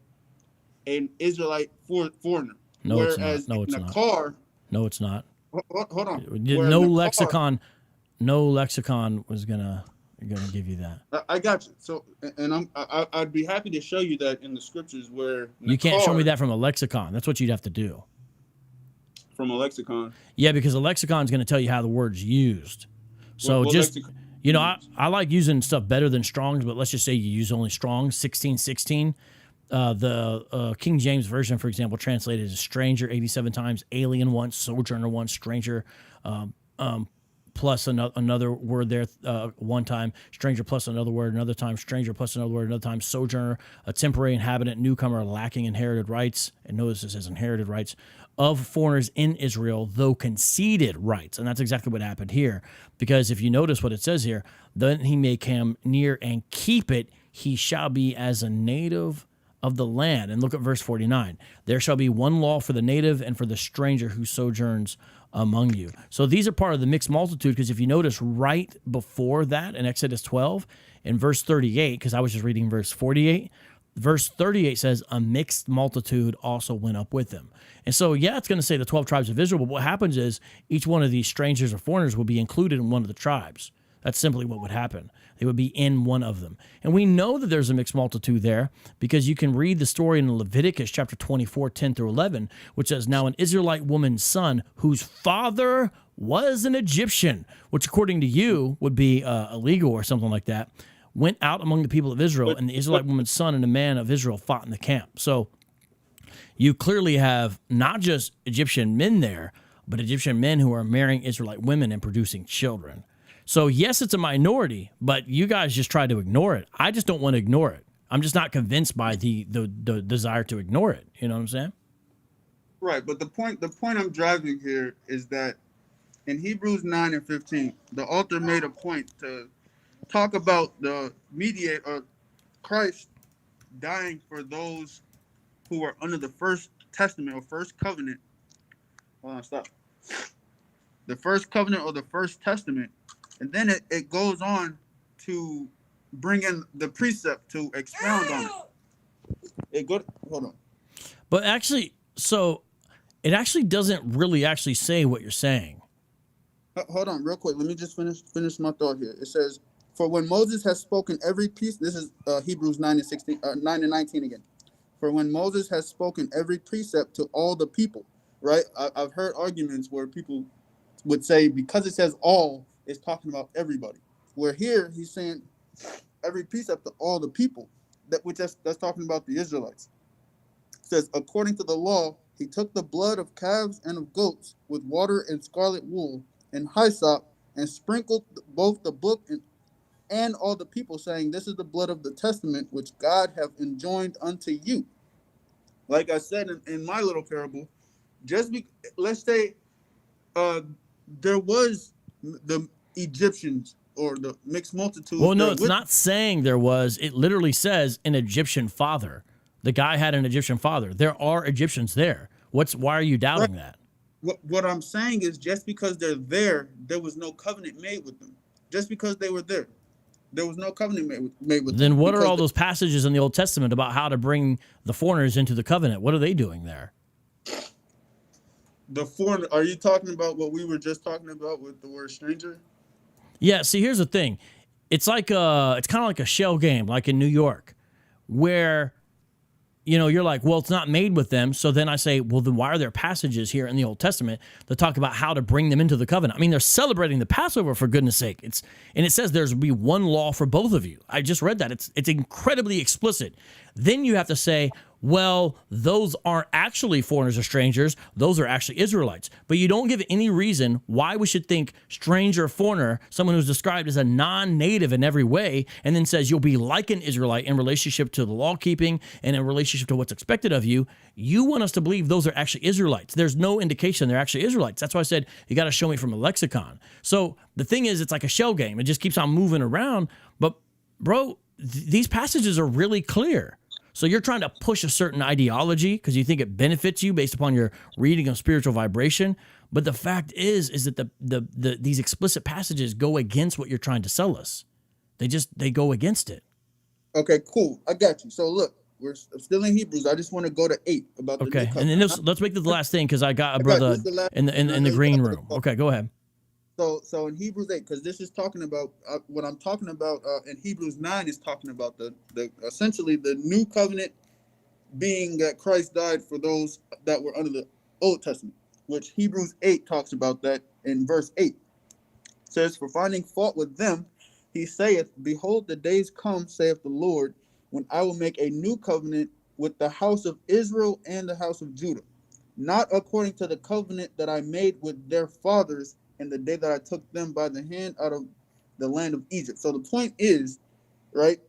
an Israelite foreigner. No, it's not. No, it's nakar, no, it's not. Hold on. No lexicon. No lexicon was gonna give you that. I got you. So, and I'd be happy to show you that in the scriptures where you can't show me that from a lexicon. That's what you'd have to do. From a lexicon. Yeah, because a lexicon is going to tell you how the word's used. So I like using stuff better than Strong's, but let's just say you use only Strong's 1616. The King James Version, for example, translated as stranger 87 times, alien once, sojourner once, stranger plus another word there one time, stranger plus another word another time, stranger plus another word another time, sojourner, a temporary inhabitant, newcomer, lacking inherited rights, and notice it says inherited rights, of foreigners in Israel, though conceded rights. And that's exactly what happened here, because if you notice what it says here, then he may come near and keep it, he shall be as a native of the land. And look at verse 49. There shall be one law for the native and for the stranger who sojourns among you. So these are part of the mixed multitude, because if you notice right before that in Exodus 12, in verse 38, because I was just reading verse 48, verse 38 says, a mixed multitude also went up with them. And so, yeah, it's going to say the 12 tribes of Israel, but what happens is each one of these strangers or foreigners will be included in one of the tribes. That's simply what would happen. They would be in one of them. And we know that there's a mixed multitude there because you can read the story in Leviticus chapter 24, 10 through 11, which says, now an Israelite woman's son whose father was an Egyptian, which according to you would be illegal or something like that, went out among the people of Israel, and the Israelite woman's son and a man of Israel fought in the camp. So you clearly have not just Egyptian men there, but Egyptian men who are marrying Israelite women and producing children. So yes, it's a minority, but you guys just try to ignore it. I just don't want to ignore it. I'm just not convinced by the desire to ignore it. You know what I'm saying? Right, but the point I'm driving here is that in Hebrews 9 and 15, the author made a point to talk about the mediator, Christ dying for those who are under the first testament or first covenant. Hold on, stop. The first covenant or the first testament. And then it goes on to bring in the precept to expound on it. Hold on. But actually, so it actually doesn't really actually say what you're saying. Hold on, real quick. Let me just finish my thought here. It says, for when Moses has spoken every piece, this is Hebrews 9 and 16, 9 and 19 again. For when Moses has spoken every precept to all the people, right? I've heard arguments where people would say because it says all, it's talking about everybody. Where here he's saying every precept to all the people, that's talking about the Israelites. It says, according to the law, he took the blood of calves and of goats with water and scarlet wool and hyssop and sprinkled both the book and all the people, saying, this is the blood of the testament which God have enjoined unto you. Like I said in my little parable, let's say there was the Egyptians or the mixed multitude. Well, no, it's not saying there was. It literally says an Egyptian father. The guy had an Egyptian father. There are Egyptians there. Why are you doubting that? What I'm saying is just because they're there was no covenant made with them. Just because they were there was no covenant made with them. Then what are all those passages in the Old Testament about how to bring the foreigners into the covenant? What are they doing there? The foreigner, are you talking about what we were just talking about with the word stranger? Yeah, see, here's the thing. It's like it's kind of like a shell game, like in New York, where, you're like, well, it's not made with them. So then I say, well, then why are there passages here in the Old Testament that talk about how to bring them into the covenant? I mean, they're celebrating the Passover, for goodness sake. And it says there's be one law for both of you. I just read that. It's incredibly explicit. Then you have to say, Well, those aren't actually foreigners or strangers. Those are actually Israelites. But you don't give any reason why we should think stranger or foreigner, someone who's described as a non-native in every way, and then says you'll be like an Israelite in relationship to the law keeping and in relationship to what's expected of you. You want us to believe those are actually Israelites. There's no indication they're actually Israelites. That's why I said you got to show me from a lexicon. So the thing is, it's like a shell game. It just keeps on moving around. But bro, these passages are really clear. So you're trying to push a certain ideology because you think it benefits you based upon your reading of spiritual vibration. But the fact is that these explicit passages go against what you're trying to sell us. They go against it. Okay, cool. I got you. So look, we're still in Hebrews. I just want to go to 8 about the new Okay, and then let's make this the last thing because I got a got brother this the last- in the green room. Okay, go ahead. So in Hebrews 8, because this is talking about what I'm talking about in Hebrews 9 is talking about the essentially the new covenant, being that Christ died for those that were under the Old Testament, which Hebrews 8 talks about that in verse 8. It says, "For finding fault with them, he saith, Behold, the days come, saith the Lord, when I will make a new covenant with the house of Israel and the house of Judah, not according to the covenant that I made with their fathers in the day that I took them by the hand out of the land of Egypt." So the point is, right,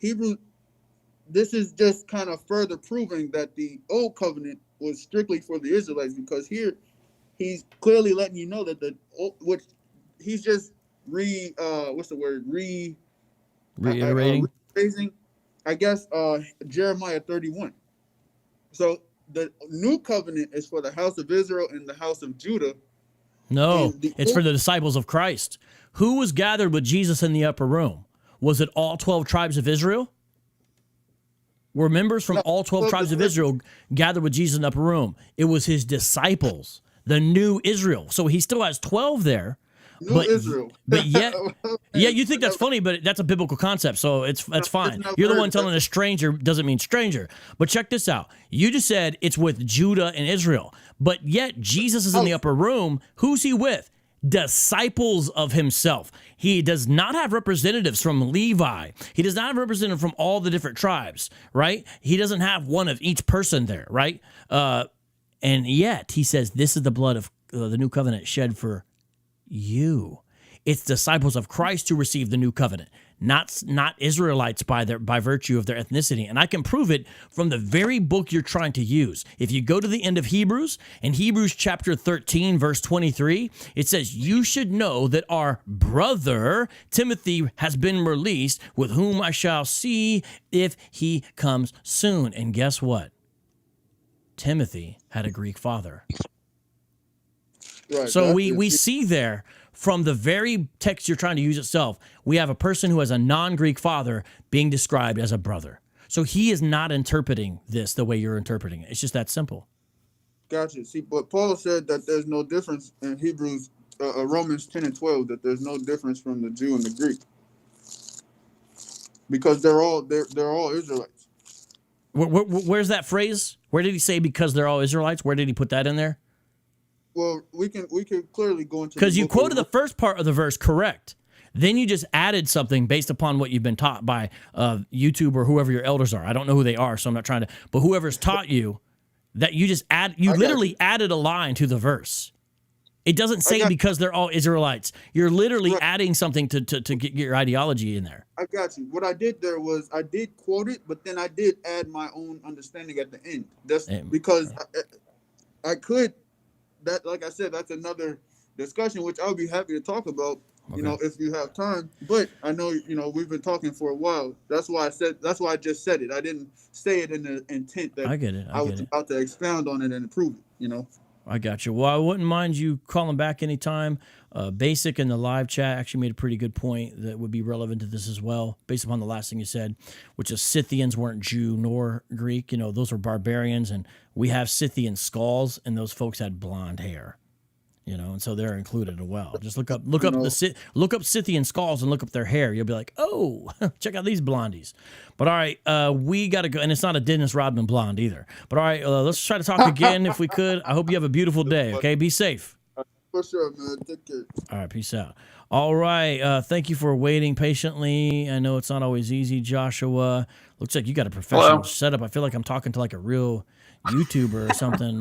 this is just kind of further proving that the old covenant was strictly for the Israelites, because here he's clearly letting you know that which he's just reiterating, I guess, Jeremiah 31. So the new covenant is for the house of Israel and the house of Judah. No, it's for the disciples of Christ. Who was gathered with Jesus in the upper room? Was it all 12 tribes of Israel? Were members from all 12 tribes of Israel gathered with Jesus in the upper room? It was his disciples, the new Israel. So he still has 12 there. Israel. But yet, yeah, you think that's funny, but that's a biblical concept, so that's fine. You're the one telling a stranger doesn't mean stranger. But check this out. You just said it's with Judah and Israel, but yet Jesus is in the upper room. Who's he with? Disciples of himself. He does not have representatives from Levi. He does not have representatives from all the different tribes, right? He doesn't have one of each person there, right? And yet he says, this is the blood of the new covenant shed for you. It's disciples of Christ who receive the new covenant, not Israelites by virtue of their ethnicity. And I can prove it from the very book you're trying to use. If you go to the end of Hebrews, in Hebrews chapter 13, verse 23, it says, "You should know that our brother Timothy has been released, with whom I shall see if he comes soon." And guess what? Timothy had a Greek father. Right, so we see there from the very text you're trying to use itself, we have a person who has a non-Greek father being described as a brother. So he is not interpreting this the way you're interpreting it. It's just that simple. Gotcha. See, but Paul said that there's no difference in Hebrews, Romans 10 and 12, that there's no difference from the Jew and the Greek, because they're all Israelites. Where's that phrase? Where did he say because they're all Israelites? Where did he put that in there? Well, we can clearly go into, because you quoted the first part of the verse correct. Then you just added something based upon what you've been taught by YouTube or whoever your elders are. I don't know who they are, so I'm not trying to. But whoever's taught you, that you just literally added a line to the verse. It doesn't say because they're all Israelites. You're literally adding something to get your ideology in there. I got you. What I did there was I did quote it, but then I did add my own understanding at the end. That's because I could. That, like I said, that's another discussion which I'll be happy to talk about. Okay. If you have time. But I know, we've been talking for a while. That's why I just said it. I didn't say it in the intent that I get it. I was about to expound on it and improve it, I got you. Well, I wouldn't mind you calling back anytime. Basic in the live chat actually made a pretty good point that would be relevant to this as well, based upon the last thing you said, which is Scythians weren't Jew nor Greek. Those were barbarians, and we have Scythian skulls, and those folks had blonde hair. And so they're included as well. Just look up Scythian skulls and look up their hair. You'll be like, oh, check out these blondies. But all right, we got to go. And it's not a Dennis Rodman blonde either. But all right, let's try to talk again if we could. I hope you have a beautiful day, okay? Be safe. For sure, man. Take care. All right, peace out. All right, thank you for waiting patiently. I know it's not always easy, Joshua. Looks like you got a professional setup. I feel like I'm talking to like a real YouTuber or something.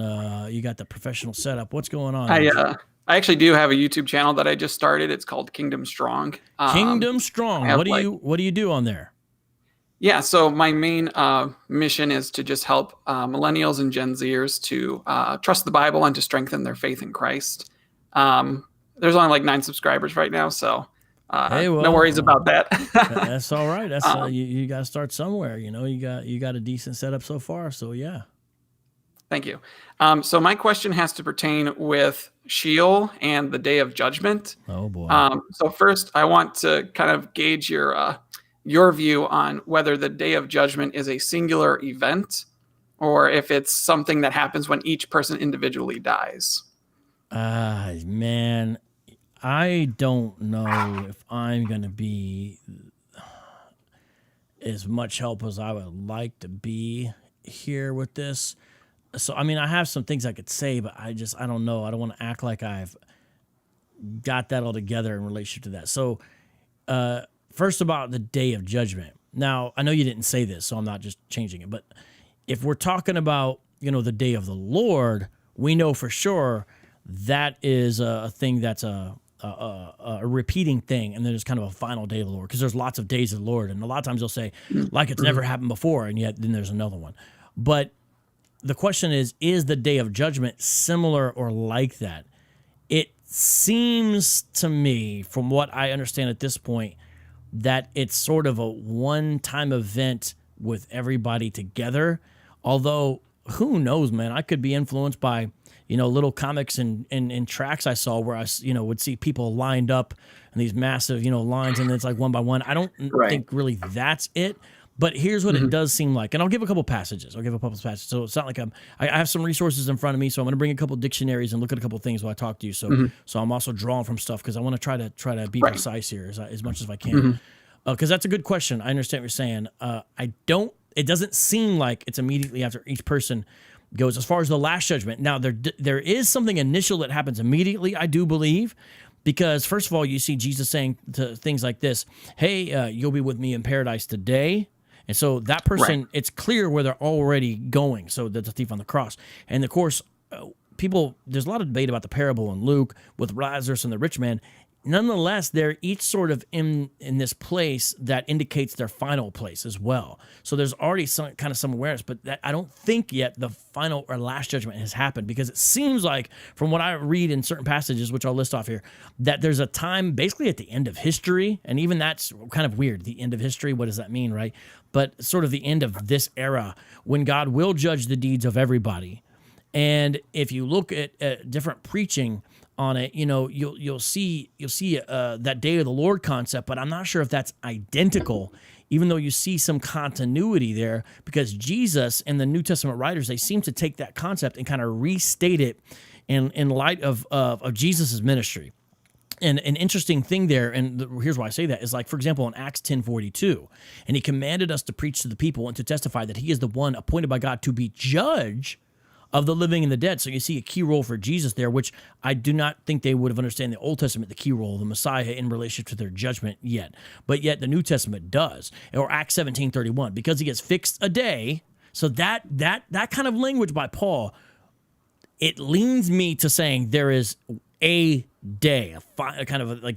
You got the professional setup. What's going on? I actually do have a YouTube channel that I just started. It's called Kingdom Strong. Kingdom Strong. What do you do on there? Yeah, so my main mission is to just help millennials and Gen Zers to trust the Bible and to strengthen their faith in Christ. There's only like 9 subscribers right now, so no worries about that. That's all right. That's you got to start somewhere. You know, you got a decent setup so far. So yeah. Thank you. So my question has to pertain with Sheol and the Day of Judgment. Oh boy. So first, I want to kind of gauge your view on whether the Day of Judgment is a singular event or if it's something that happens when each person individually dies. Man, I don't know if I'm going to be as much help as I would like to be here with this. So, I mean, I have some things I could say, but I don't know. I don't want to act like I've got that all together in relationship to that. So, first about the Day of Judgment. Now, I know you didn't say this, so I'm not just changing it. But if we're talking about, the Day of the Lord, we know for sure that is a thing that's a repeating thing, and then there's kind of a final day of the Lord, because there's lots of days of the Lord, and a lot of times they'll say, like it's never happened before, and yet then there's another one. But the question is the Day of Judgment similar or like that? It seems to me, from what I understand at this point, that it's sort of a one-time event with everybody together. Although, who knows, man? I could be influenced by, little comics and tracks I saw where I, would see people lined up in these massive, lines, and then it's like one by one. I don't think really that's it. But here's what it does seem like. And I'll give a couple passages. So it's not like I have some resources in front of me, so I'm going to bring a couple dictionaries and look at a couple things while I talk to you. So so I'm also drawing from stuff because I want to try to be precise here as much as I can. Because that's a good question. I understand what you're saying. It doesn't seem like it's immediately after each person goes. As far as the last judgment, now there is something initial that happens immediately, I do believe. Because first of all, you see Jesus saying to things like this, hey, you'll be with me in paradise today. And so that person, it's clear where they're already going. So that's a thief on the cross. And of course, there's a lot of debate about the parable in Luke with Lazarus and the rich man. Nonetheless, they're each sort of in this place that indicates their final place as well. So there's already some awareness, but I don't think yet the final or last judgment has happened, because it seems like, from what I read in certain passages, which I'll list off here, that there's a time basically at the end of history, and even that's kind of weird. The end of history, what does that mean, right? But sort of the end of this era when God will judge the deeds of everybody. And if you look at different preaching on it, you'll see that Day of the Lord concept, but I'm not sure if that's identical, even though you see some continuity there, because Jesus and the New Testament writers, they seem to take that concept and kind of restate it in light of Jesus's ministry. And an interesting thing there, and here's why I say that, is like, for example, in Acts 10:42, and he commanded us to preach to the people and to testify that he is the one appointed by God to be judge of the living and the dead. So you see a key role for Jesus there, which I do not think they would have understood in the Old Testament, the key role of the Messiah in relationship to their judgment yet. But yet the New Testament does. Or Acts 17:31, because he has fixed a day. So that kind of language by Paul, it leans me to saying there is a day,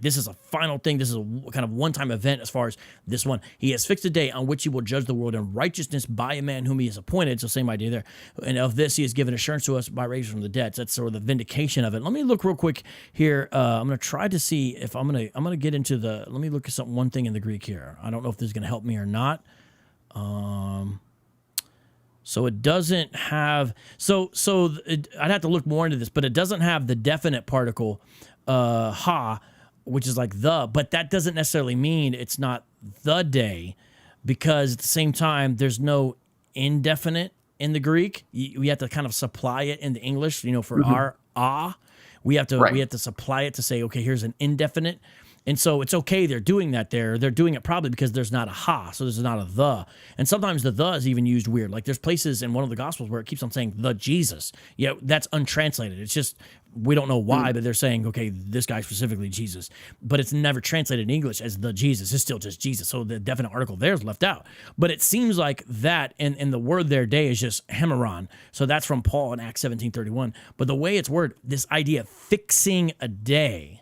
this is a final thing. This is a kind of one-time event as far as this one. He has fixed a day on which he will judge the world in righteousness by a man whom he has appointed. So same idea there. And of this he has given assurance to us by raising from the dead. So that's sort of the vindication of it. Let me look real quick here. I'm going to try to see if I'm going to get into let me look at one thing in the Greek here. I don't know if this is going to help me or not. So it doesn't have, I'd have to look more into this, but it doesn't have the definite particle, ha, which is like the, but that doesn't necessarily mean it's not the day, because at the same time, there's no indefinite in the Greek. We have to kind of supply it in the English, for our we have to supply it to say, okay, here's an indefinite. And so it's okay they're doing that there. They're doing it probably because there's not a ha, so there's not a the. And sometimes the is even used weird. Like there's places in one of the Gospels where it keeps on saying the Jesus. Yeah, that's untranslated. It's just, we don't know why, but they're saying, okay, this guy specifically Jesus. But it's never translated in English as the Jesus. It's still just Jesus. So the definite article there is left out. But it seems like that, and the word there, day, is just hemeron. So that's from Paul in Acts 17:31. But the way it's worded, this idea of fixing a day,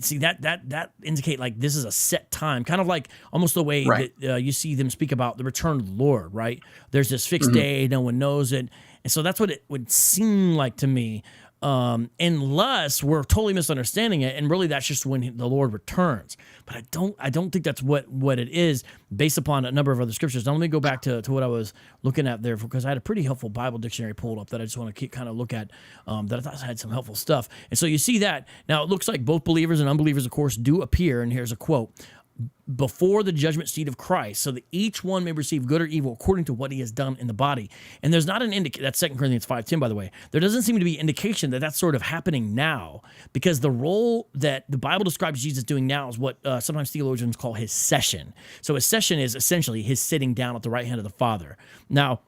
see, that indicate like this is a set time, kind of like almost the way that you see them speak about the return of the Lord, right? There's this fixed day, no one knows it. And so that's what it would seem like to me, unless we're totally misunderstanding it, and really that's just when the Lord returns. But I don't think that's what it is, based upon a number of other scriptures. Now let me go back to what I was looking at there, because I had a pretty helpful Bible dictionary pulled up that I just want to kind of look at, that I thought had some helpful stuff. And so you see that. Now it looks like both believers and unbelievers, of course, do appear, and here's a quote, before the judgment seat of Christ, so that each one may receive good or evil according to what he has done in the body. And there's not an indication, that's 2 Corinthians 5:10, by the way. There doesn't seem to be indication that that's sort of happening now, because the role that the Bible describes Jesus doing now is what sometimes theologians call his session. So his session is essentially his sitting down at the right hand of the Father. Now,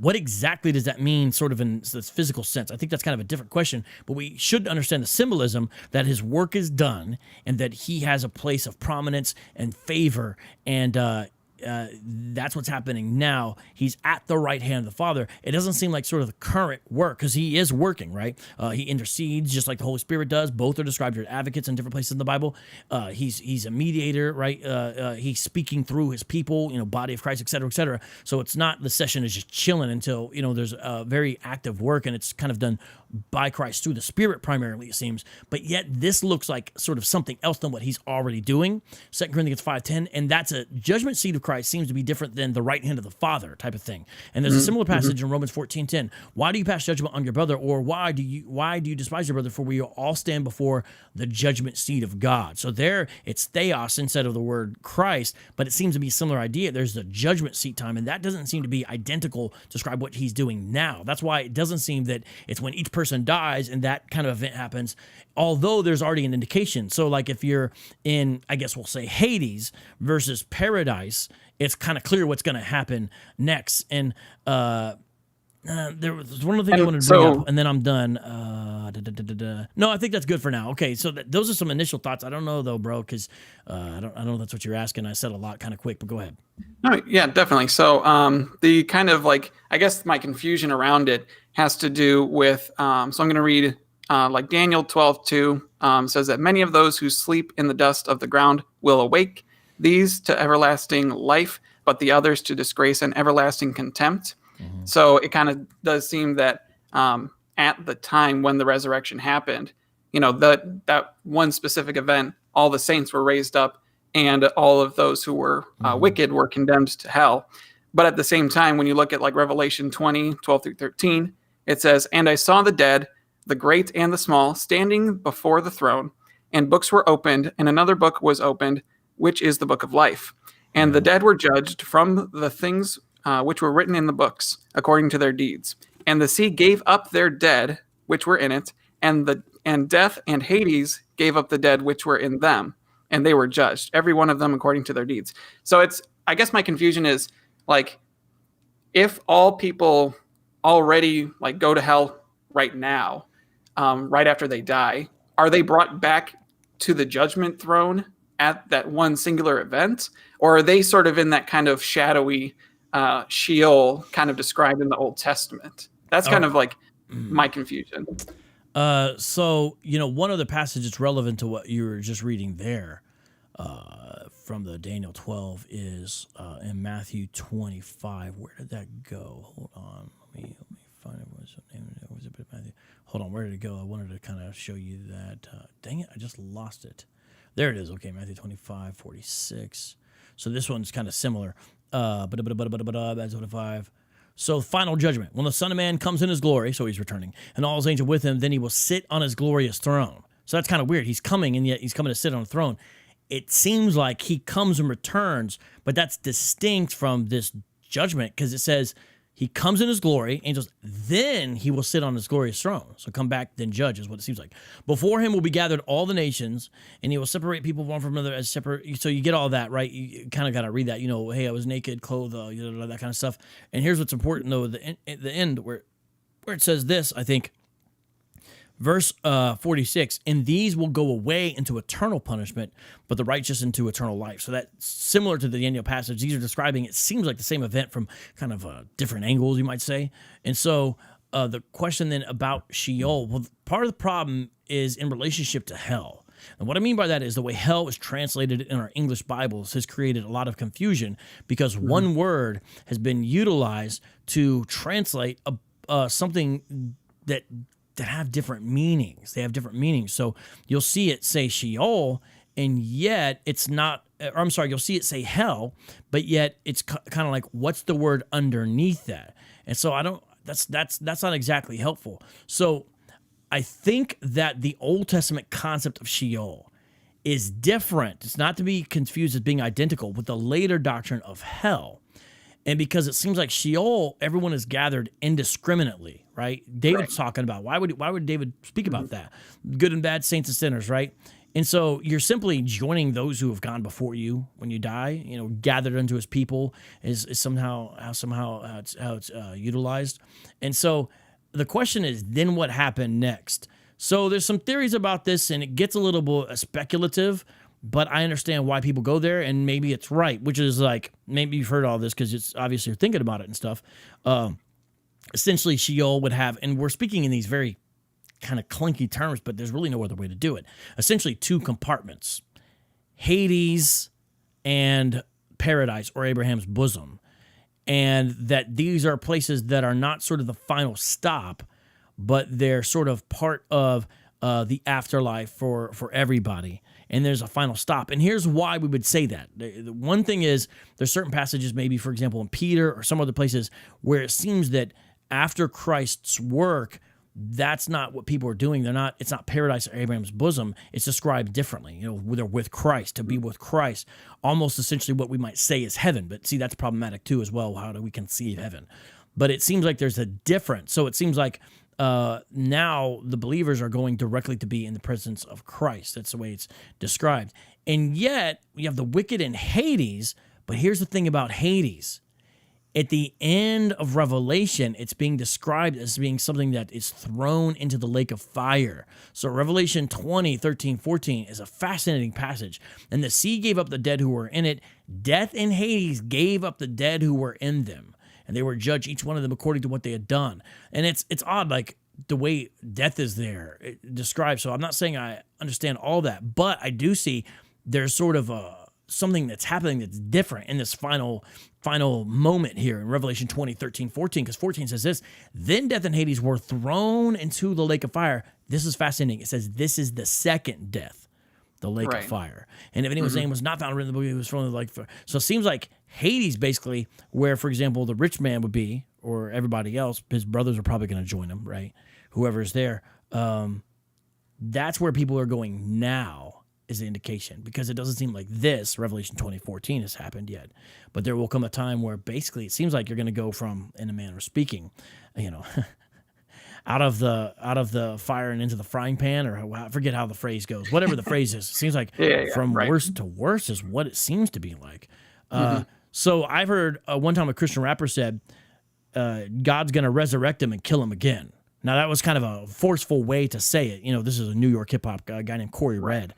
what exactly does that mean sort of in this physical sense? I think that's kind of a different question, but we should understand the symbolism that his work is done and that he has a place of prominence and favor, and that's what's happening now. He's at the right hand of the Father. It doesn't seem like sort of the current work, because he is working, right? He intercedes just like the Holy Spirit does. Both are described as advocates in different places in the Bible. He's a mediator, right? He's speaking through his people, body of Christ, et cetera, et cetera. So it's not the session is just chilling until, there's a very active work, and it's kind of done by Christ through the Spirit primarily, it seems. But yet this looks like sort of something else than what he's already doing. 2 Corinthians 5:10, and that's a judgment seat of Christ seems to be different than the right hand of the Father type of thing. And there's a similar passage in Romans 14:10. Why do you pass judgment on your brother, or why do you despise your brother? For we all stand before the judgment seat of God. So there it's theos instead of the word Christ, but it seems to be a similar idea. There's the judgment seat time, and that doesn't seem to be identical to describe what he's doing now. That's why it doesn't seem that it's when each person dies and that kind of event happens, although there's already an indication. So like if you're in, I guess we'll say Hades versus paradise, it's kind of clear what's going to happen next. And there was one other thing I wanted to bring up, and then I'm done. No, I think that's good for now. Okay, so those are some initial thoughts. I don't know though, bro, because I don't know if that's what you're asking. I said a lot kind of quick, but go ahead. All right, yeah, definitely. So the kind of like, I guess my confusion around it has to do with, so I'm going to read like Daniel 12:2 says that many of those who sleep in the dust of the ground will awake, these to everlasting life, but the others to disgrace and everlasting contempt. Mm-hmm. So it kind of does seem that at the time when the resurrection happened, that one specific event, all the saints were raised up, and all of those who were wicked were condemned to hell. But at the same time, when you look at like Revelation 20:12-13, it says, "And I saw the dead, the great and the small, standing before the throne, and books were opened, and another book was opened, which is the book of life. And the dead were judged from the things which were written in the books, according to their deeds. And the sea gave up their dead, which were in it, and death and Hades gave up the dead which were in them, and they were judged, every one of them according to their deeds." So I guess my confusion is like, if all people already like go to hell right now, right after they die, are they brought back to the judgment throne at that one singular event, or are they sort of in that kind of shadowy Sheol kind of described in the Old Testament? That's kind of like my confusion. So, one of the passages relevant to what you were just reading there from the Daniel 12 is in Matthew 25. Where did that go? Hold on. Let me find it. What's the name? Was it Matthew? Hold on. Where did it go? I wanted to kind of show you that. Dang it. I just lost it. There it is. Okay. Matthew 25:46. So this one's kind of similar. Matthew 25. So final judgment. When the Son of Man comes in his glory, so he's returning, and all his angels with him, then he will sit on his glorious throne. So that's kind of weird. He's coming, and yet he's coming to sit on a throne. It seems like he comes and returns, but that's distinct from this judgment, because it says He comes in his glory, angels, then he will sit on his glorious throne. So come back, then judge is what it seems like. Before him will be gathered all the nations, and he will separate people one from another as separate. So you get all that, right? You kind of got to read that, hey, I was naked, clothed, that kind of stuff. And here's what's important, though, at the end where it says this, I think, verse 46, and these will go away into eternal punishment, but the righteous into eternal life. So that's similar to the Daniel passage. These are describing, it seems like the same event from kind of different angles, you might say. And so the question then about Sheol, well, part of the problem is in relationship to hell. And what I mean by that is the way hell is translated in our English Bibles has created a lot of confusion because one word has been utilized to translate something that have different meanings. They have different meanings. So you'll see it say Sheol, and yet it's not, or I'm sorry, you'll see it say hell, but yet it's kind of like, what's the word underneath that? And so that's not exactly helpful. So I think that the Old Testament concept of Sheol is different. It's not to be confused as being identical with the later doctrine of hell. And because it seems like Sheol, everyone is gathered indiscriminately, right? David's talking about, why would David speak about that? Good and bad, saints and sinners, right? And so you're simply joining those who have gone before you when you die, gathered unto his people is somehow how it's utilized. And so the question is, then what happened next? So there's some theories about this, and it gets a little bit speculative, but I understand why people go there, and maybe it's right, which is like, maybe you've heard all this because it's obviously you're thinking about it and stuff. Essentially, Sheol would have, and we're speaking in these very kind of clunky terms, but there's really no other way to do it. Essentially, two compartments, Hades and paradise, or Abraham's bosom. And that these are places that are not sort of the final stop, but they're sort of part of the afterlife for everybody. And there's a final stop. And here's why we would say that. The one thing is, there's certain passages, maybe, for example, in Peter or some other places, where it seems that after Christ's work, that's not what people are doing. It's not paradise or Abraham's bosom. It's described differently. They're with Christ, to be with Christ. Almost essentially what we might say is heaven. But see, that's problematic too as well. How do we conceive heaven? But it seems like there's a difference. So it seems like now the believers are going directly to be in the presence of Christ. That's the way it's described. And yet, we have the wicked in Hades. But here's the thing about Hades. At the end of Revelation, it's being described as being something that is thrown into the lake of fire. So Revelation 20, 13, 14 is a fascinating passage. And the sea gave up the dead who were in it. Death and Hades gave up the dead who were in them. And they were judged, each one of them, according to what they had done. And it's odd, like, the way death is there described. So I'm not saying I understand all that, but I do see there's sort of something that's happening that's different in this final moment here in Revelation 20, 13, 14, because 14 says this, then death and Hades were thrown into the lake of fire. This is fascinating. It says this is the second death, the lake of fire. And if anyone's name was not found written in the book, he was thrown in the lake of fire. So it seems like Hades, basically, where, for example, the rich man would be, or everybody else, his brothers are probably going to join him, right? Whoever's there. That's where people are going now, is the indication, because it doesn't seem like this, Revelation 20:14, has happened yet. But there will come a time where basically it seems like you're going to go from, in a manner of speaking, out of the fire and into the frying pan, or I forget how the phrase goes. Whatever the phrase is, it seems like from worse to worse is what it seems to be like. So I've heard one time a Christian rapper said, God's going to resurrect him and kill him again. Now, that was kind of a forceful way to say it. This is a New York hip-hop guy named Corey Red.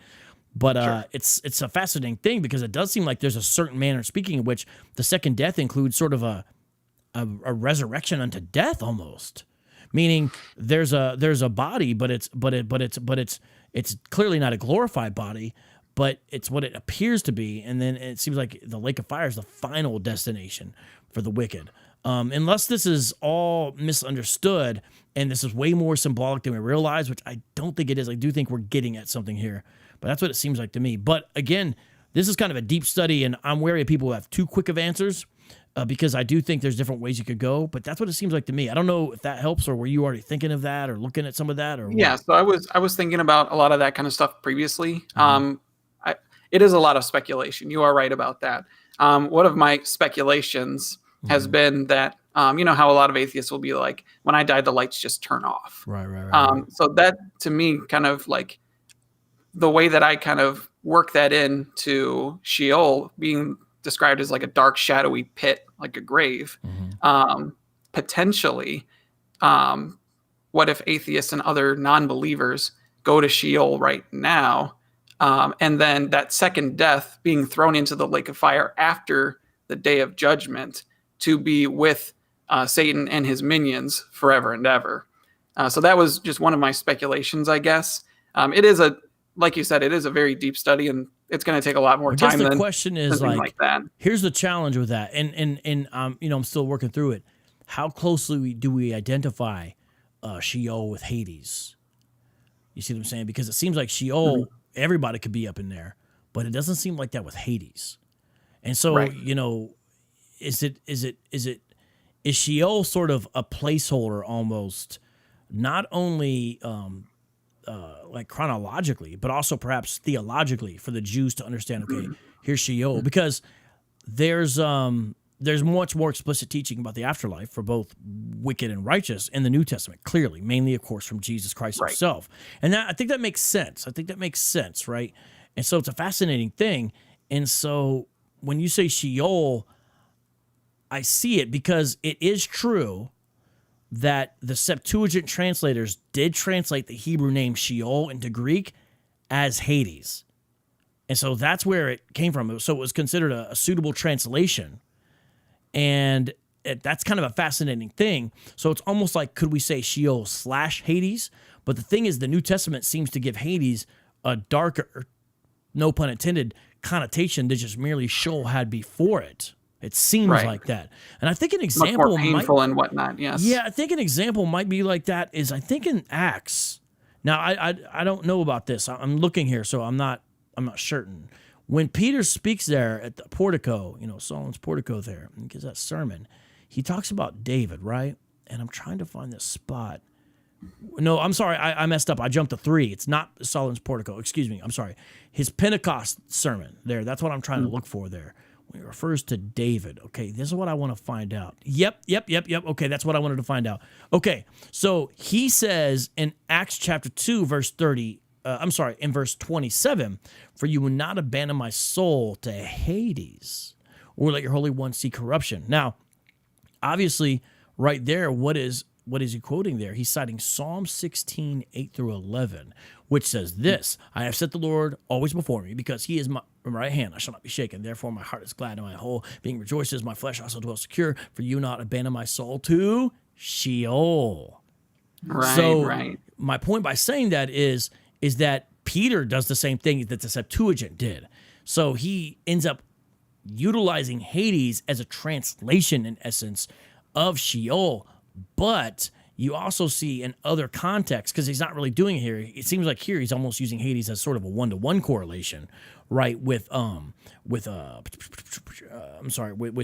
But it's a fascinating thing, because it does seem like there's a certain manner of speaking in which the second death includes sort of a resurrection unto death almost. Meaning there's a body, but it's clearly not a glorified body, but it's what it appears to be. And then it seems like the lake of fire is the final destination for the wicked. Unless this is all misunderstood and this is way more symbolic than we realize, which I don't think it is. I do think we're getting at something here, but that's what it seems like to me. But again, this is kind of a deep study, and I'm wary of people who have too quick of answers, because I do think there's different ways you could go, but that's what it seems like to me. I don't know if that helps, or were you already thinking of that or looking at some of that? Or yeah, so I was thinking about a lot of that kind of stuff previously. It is a lot of speculation. You are right about that. One of my speculations has been that You know how a lot of atheists will be like, when I die, the lights just turn off. Right. So that to me kind of like the way that I kind of work that in to Sheol being described as like a dark, shadowy pit, like a grave. Potentially, what if atheists and other non-believers go to Sheol right now, and then that second death being thrown into the lake of fire after the day of judgment to be with Satan and his minions forever and ever. So that was just one of my speculations, I guess. It is like you said, it is a very deep study, and it's going to take a lot more time. The question is like that. Here's the challenge with that, and I'm still working through it. How closely do we identify Sheol with Hades? You see what I'm saying? Because it seems like Sheol, everybody could be up in there, but it doesn't seem like that with Hades. And so, is Sheol sort of a placeholder almost, not only like chronologically, but also perhaps theologically for the Jews to understand, okay, here's Sheol, because there's much more explicit teaching about the afterlife for both wicked and righteous in the New Testament, clearly, mainly, of course, from Jesus Christ himself. And I think that makes sense. Right? And so it's a fascinating thing. And so when you say Sheol, I see it because it is true that the Septuagint translators did translate the Hebrew name Sheol into Greek as Hades. And so that's where it came from. So it was considered a suitable translation. And that's kind of a fascinating thing. So it's almost like, could we say Sheol / Hades? But the thing is, the New Testament seems to give Hades a darker, no pun intended, connotation than just merely Sheol had before it. It seems like that. And I think an example much more painful and whatnot, yes. Yeah, I think an example might be like that is, I think in Acts. Now, I don't know about this. I'm looking here, so I'm not certain. When Peter speaks there at the portico, Solomon's portico there, and gives that sermon, he talks about David, right? And I'm trying to find this spot. No, I'm sorry, I messed up. I jumped to 3. It's not Solomon's portico. Excuse me. I'm sorry. His Pentecost sermon there. That's what I'm trying to look for there. When it refers to David. Okay, this is what I want to find out. Yep. Okay, that's what I wanted to find out. Okay, so he says in Acts chapter 2, verse 30, in verse 27, for you will not abandon my soul to Hades, or let your Holy One see corruption. Now, obviously, right there, what is he quoting there? He's citing Psalm 16, 8 through 11, which says this: I have set the Lord always before me, because he is my right hand, I shall not be shaken. Therefore my heart is glad and my whole being rejoices. My flesh also dwells secure, for you not abandon my soul to Sheol. Right. My point by saying that is that Peter does the same thing that the Septuagint did. So he ends up utilizing Hades as a translation, in essence, of Sheol. But you also see in other contexts, because he's not really doing it here, it seems like here he's almost using Hades as sort of a one-to-one correlation, right, with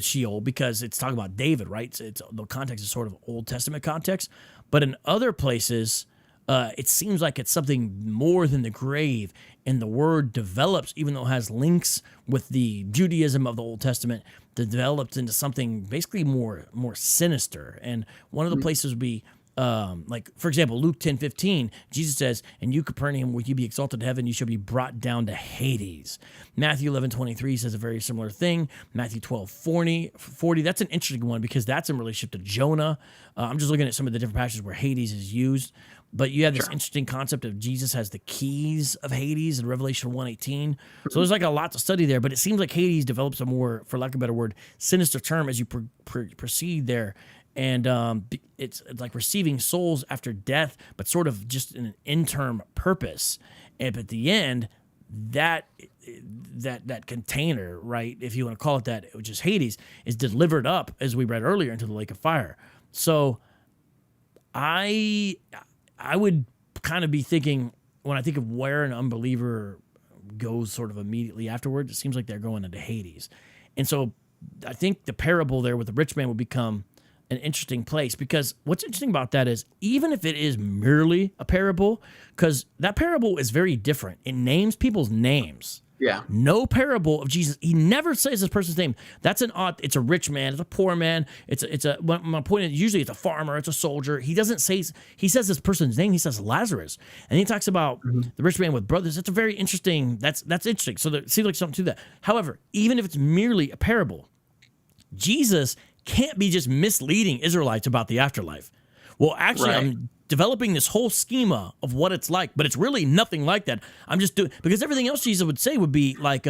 Sheol, because it's talking about David, right? It's the context is sort of Old Testament context. But in other places, it seems like it's something more than the grave, and the word develops, even though it has links with the Judaism of the Old Testament, develops into something basically more sinister. And one of the places would be, like, for example, Luke 10:15, Jesus says, and you, Capernaum, will you be exalted to heaven, you shall be brought down to Hades. Matthew 11:23 says a very similar thing. Matthew 12:40, that's an interesting one, because that's in relationship to Jonah. I'm just looking at some of the different passages where Hades is used. But you have this interesting concept of Jesus has the keys of Hades in Revelation 1:18. So there's like a lot to study there, but it seems like Hades develops a more, for lack of a better word, sinister term as you proceed there. And it's like receiving souls after death, but sort of just in an interim purpose. And at the end, that container, right, if you want to call it that, which is Hades, is delivered up, as we read earlier, into the lake of fire. So I would kind of be thinking, when I think of where an unbeliever goes sort of immediately afterwards, it seems like they're going into Hades. And so I think the parable there with the rich man would become an interesting place, because what's interesting about that is, even if it is merely a parable, because that parable is very different. It names people's names. Yeah. No parable of Jesus. He never says this person's name. That's an odd. It's a rich man. It's a poor man. My point is usually it's a farmer. It's a soldier. He doesn't say. He says this person's name. He says Lazarus, and he talks about the rich man with brothers. It's a very interesting. That's interesting. So there seems like something to that. However, even if it's merely a parable, Jesus can't be just misleading Israelites about the afterlife. Well, actually, Right. I'm developing this whole schema of what it's like, but it's really nothing like that. I'm just doing, because everything else Jesus would say would be like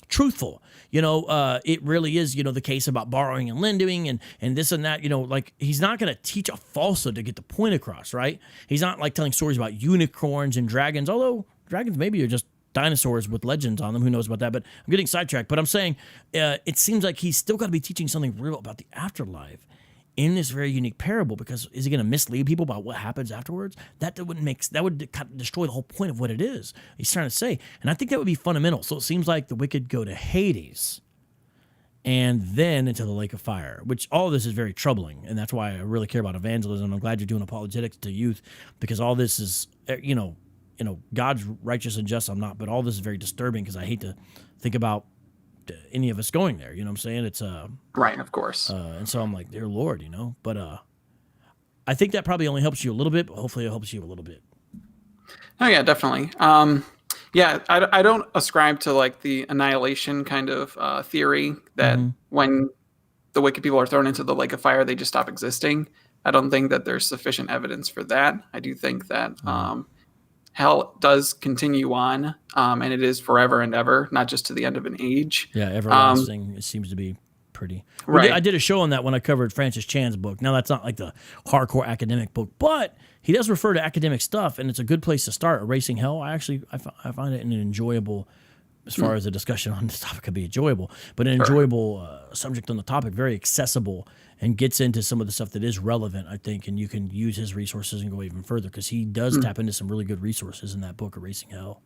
truthful. It really is, the case about borrowing and lending and this and that, like he's not going to teach a falsehood to get the point across, right? He's not like telling stories about unicorns and dragons, although dragons maybe are just dinosaurs with legends on them. Who knows about that? But I'm getting sidetracked. But I'm saying it seems like he's still got to be teaching something real about the afterlife in this very unique parable, because is he going to mislead people about what happens afterwards? That would kind of destroy the whole point of what it is he's trying to say. And I think that would be fundamental. So it seems like the wicked go to Hades and then into the lake of fire, which all of this is very troubling. And that's why I really care about evangelism. I'm glad you're doing apologetics to youth, because all this is, God's righteous and just. I'm not, but all this is very disturbing because I hate to think about any of us going there. You know what I'm saying? It's Right, of course. and so I'm like, dear Lord, but I think that probably only helps you a little bit, but hopefully it helps you a little bit. Oh yeah, definitely. I don't ascribe to like the annihilation kind of theory that when the wicked people are thrown into the lake of fire, they just stop existing. I don't think that there's sufficient evidence for that. I do think that hell does continue on, and it is forever and ever, not just to the end of an age. Yeah, everlasting. It seems to be pretty. Right. I did a show on that when I covered Francis Chan's book. Now, that's not like the hardcore academic book, but he does refer to academic stuff, and it's a good place to start. Erasing Hell, I find it an enjoyable, as far as the discussion on this topic could be enjoyable, but an enjoyable subject on the topic, very accessible, and gets into some of the stuff that is relevant, I think, and you can use his resources and go even further, because he does tap into some really good resources in that book, Erasing Hell.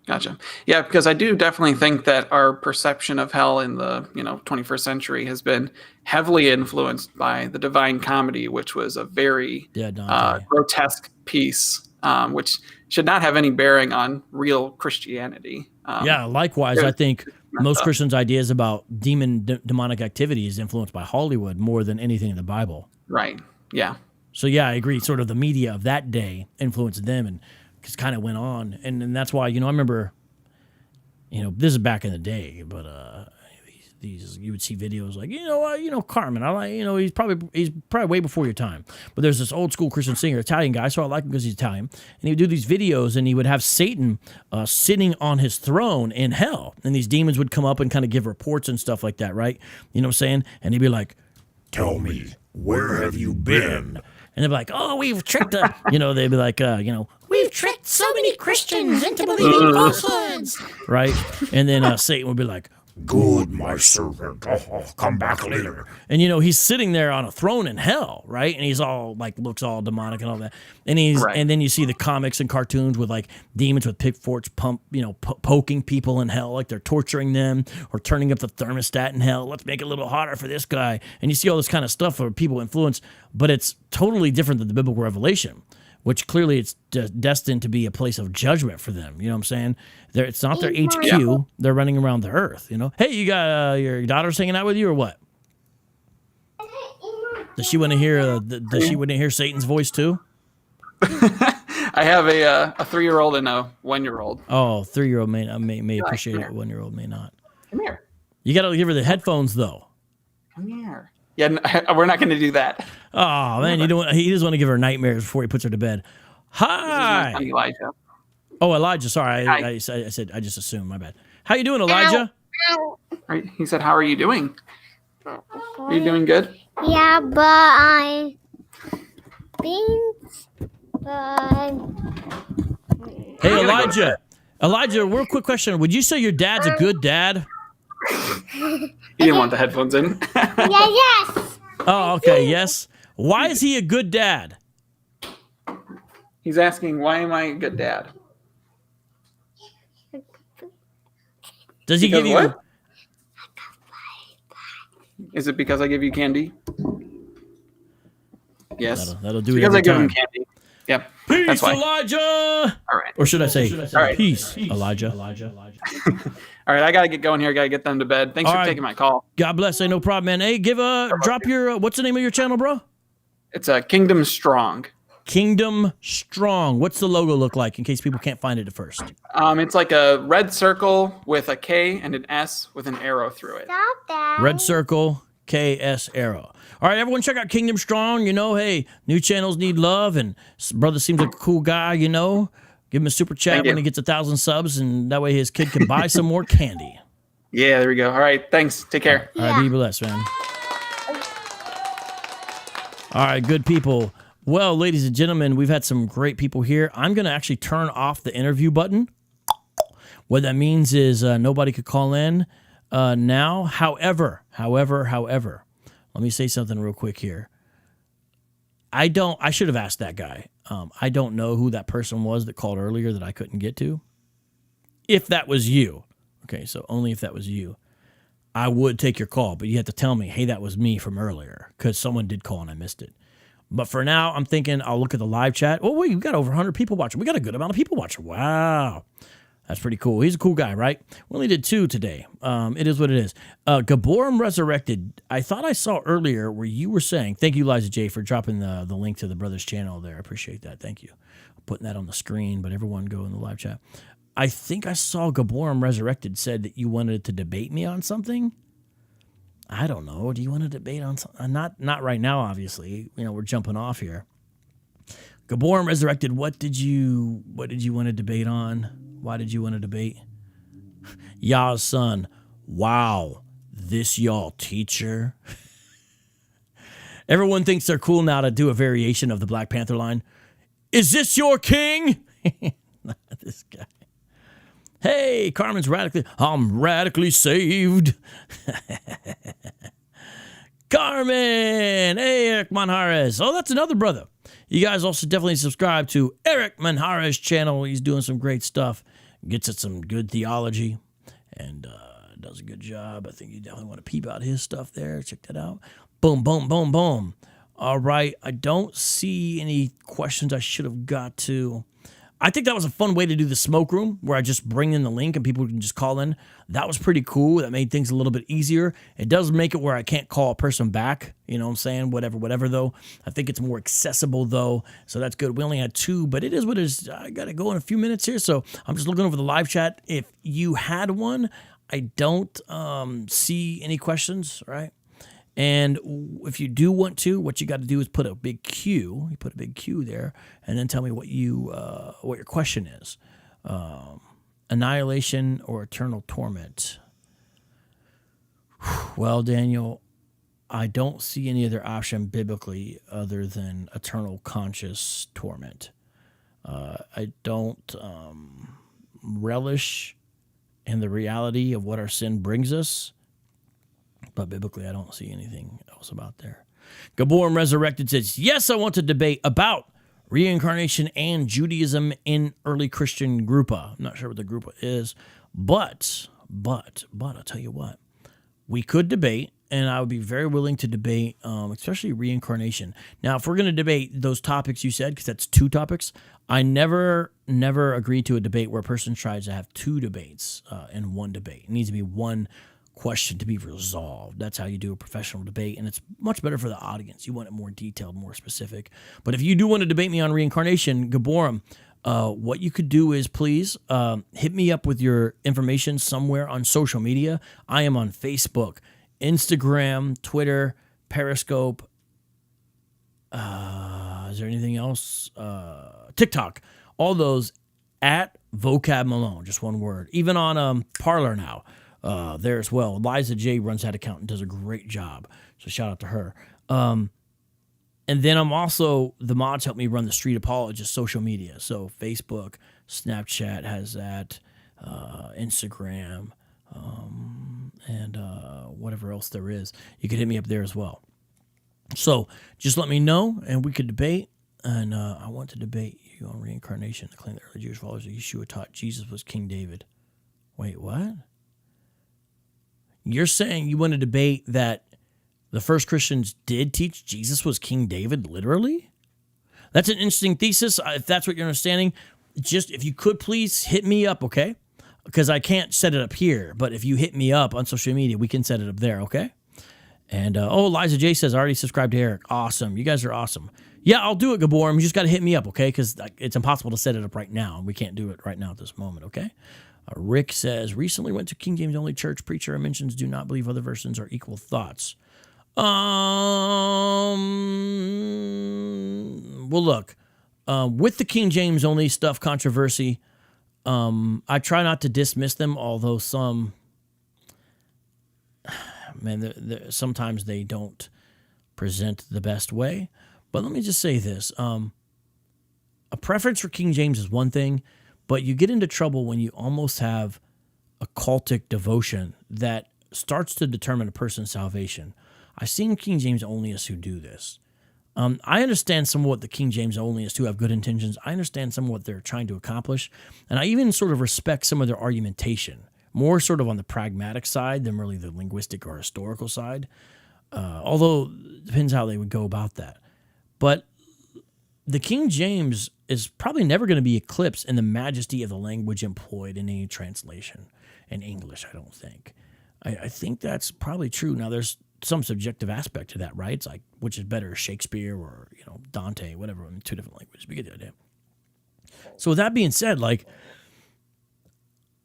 Gotcha. Yeah, because I do definitely think that our perception of hell in the 21st century has been heavily influenced by the Divine Comedy, which was a very grotesque piece, which should not have any bearing on real Christianity. Likewise, I think most Christians' ideas about demonic activity is influenced by Hollywood more than anything in the Bible. Right. Yeah. So yeah, I agree. Sort of the media of that day influenced them, and just kind of went on, and that's why I remember, this is back in the day, but these you would see videos like Carmen. I like he's probably way before your time, but there's this old school Christian singer, Italian guy, so I like him because he's Italian, and he would do these videos, and he would have Satan sitting on his throne in hell, and these demons would come up and kind of give reports and stuff like that, right? You know what I'm saying? And he'd be like, "Tell me, where have you been?" And they'd be like, "Oh, we've tricked them." They'd be like, "We've tricked so many Christians into believing falsehoods." Right? And then Satan would be like, "Good, my servant. Come back later." And he's sitting there on a throne in hell, right? And he's all like, looks all demonic and all that. And and then you see the comics and cartoons with like demons with pitchforks poking people in hell, like they're torturing them or turning up the thermostat in hell. Let's make it a little hotter for this guy. And you see all this kind of stuff where people influence, but it's totally different than the biblical revelation, which clearly it's destined to be a place of judgment for them. You know what I'm saying? It's not their HQ. Yeah. They're running around the earth, Hey, you got your daughter's hanging out with you or what? Does she want to hear Satan's voice too? I have a 3-year-old and a 1-year-old. Oh, 3-year-old may appreciate it. 1-year-old may not. Come here. You got to give her the headphones though. Come here. Yeah, we're not going to do that. Oh man, he doesn't want to give her nightmares before he puts her to bed. Hi, Elijah. Oh, Elijah. Sorry, I said I just assumed. My bad. How you doing, Elijah? Right. He said, "How are you doing? Are you doing good?" Yeah, but I'm being. Hey, Elijah. Elijah, real quick question. Would you say your dad's a good dad? He didn't want the headphones in. Yes. Oh, okay. Yes. Why is he a good dad? He's asking, why am I a good dad? Does he give you? What? Is it because I give you candy? Yes. That'll do it because every I give time. him candy. Yep. Peace, That's why. Elijah. All right. Or should I say, All right. peace, Elijah. All right. I got to get going here. Got to get them to bed. Thanks All for right. taking my call. God bless. Ain't no problem, man. Hey, drop your, what's the name of your channel, bro? It's Kingdom Strong. Kingdom Strong. What's the logo look like in case people can't find it at first? It's like a red circle with a K and an S with an arrow through it. Stop that. Red circle, KS arrow. All right, everyone, check out Kingdom Strong. You know, hey, new channels need love, and brother seems like a cool guy. You know, give him a super chat Thank when you. he gets 1,000 subs, and that way his kid can buy some more candy. Yeah, there we go. All right. Thanks. Take care. All right, be blessed, man. All right, good people. Well, ladies and gentlemen, we've had some great people here. I'm going to actually turn off the interview button. What that means is nobody could call in now. However, let me say something real quick here. I should have asked that guy. I don't know who that person was that called earlier that I couldn't get to. If that was you, okay, so only if that was you, I would take your call, but you have to tell me, hey, that was me from earlier, because someone did call and I missed it. But for now, I'm thinking I'll look at the live chat. Oh, wait, we got over 100 people watching. We got a good amount of people watching. Wow. That's pretty cool. He's a cool guy, right? We only did 2 today. It is what it is. Gaborim Resurrected. I thought I saw earlier where you were saying, thank you, Liza J, for dropping the link to the brother's channel there. I appreciate that. Thank you. I'm putting that on the screen, but everyone go in the live chat. I think I saw Gaborim Resurrected said that you wanted to debate me on something. I don't know. Do you want to debate on something? Not right now, obviously. You know, we're jumping off here. Gaborim Resurrected, what did you want to debate on? Why did you want to debate? Yah's son. Wow. This y'all teacher. Everyone thinks they're cool now to do a variation of the Black Panther line. Is this your king? Not this guy. Hey, Carmen's I'm radically saved. Carmen. Hey, Eric Manjares. Oh, that's another brother. You guys also definitely subscribe to Eric Manjares' channel. He's doing some great stuff. Gets at some good theology and does a good job. I think you definitely want to peep out his stuff there. Check that out. Boom, boom, boom, boom. All right. I don't see any questions I should have got to. I think that was a fun way to do the smoke room where I just bring in the link and people can just call in. That was pretty cool. That made things a little bit easier. It does make it where I can't call a person back. You know what I'm saying? Whatever, though. I think it's more accessible, though. So that's good. We only had 2, but it is what it is. I got to go in a few minutes here. So I'm just looking over the live chat. If you had one, I don't see any questions, right? And if you do want to, what you got to do is put a big Q. You put a big Q there, and then tell me what your question is. Annihilation or eternal torment? Well, Daniel, I don't see any other option biblically other than eternal conscious torment. I don't relish in the reality of what our sin brings us. But biblically, I don't see anything else about there. Gaborim Resurrected says, yes, I want to debate about reincarnation and Judaism in early Christian Grupa. I'm not sure what the Grupa is, but I'll tell you what. We could debate, and I would be very willing to debate, especially reincarnation. Now, if we're going to debate those topics you said, because that's 2 topics, I never agree to a debate where a person tries to have 2 debates in one debate. It needs to be one question to be resolved. That's how you do a professional debate, and it's much better for the audience. You want it more detailed, more specific. But if you do want to debate me on reincarnation, Gaborim, what you could do is please hit me up with your information somewhere on social media. I am on Facebook, Instagram, Twitter, Periscope. Is there anything else? TikTok. All those at Vocab Malone, just one word. Even on Parler now. There as well. Liza J runs that account and does a great job. So shout out to her. And then I'm also, the mods help me run the Street Apologist social media. So Facebook, Snapchat has that, Instagram, and whatever else there is. You can hit me up there as well. So just let me know and we could debate. And I want to debate you on reincarnation. The claim that early Jewish followers of Yeshua taught Jesus was King David. Wait, what? You're saying you want to debate that the first Christians did teach Jesus was King David, literally? That's an interesting thesis. If that's what you're understanding, just if you could please hit me up, okay? Because I can't set it up here, but if you hit me up on social media, we can set it up there, okay? And, Liza J says, I already subscribed to Eric. Awesome. You guys are awesome. Yeah, I'll do it, Gabor. You just got to hit me up, okay? Because it's impossible to set it up right now. We can't do it right now at this moment, okay? Rick says, recently went to King James Only Church. Preacher mentions do not believe other versions are equal thoughts. Well, look, with the King James Only stuff controversy, I try not to dismiss them, although some, sometimes they don't present the best way. But let me just say this. A preference for King James is one thing, but you get into trouble when you almost have a cultic devotion that starts to determine a person's salvation. I've seen King James Onlyists who do this. I understand some of what the King James Onlyists who have good intentions. I understand some of what they're trying to accomplish. And I even sort of respect some of their argumentation, more sort of on the pragmatic side than really the linguistic or historical side. Although it depends how they would go about that. But the King James is probably never going to be eclipsed in the majesty of the language employed in any translation in English, I don't think. I think that's probably true. Now, there's some subjective aspect to that, right? It's like, which is better, Shakespeare or, Dante, whatever, in two different languages. We get the idea. So with that being said, like,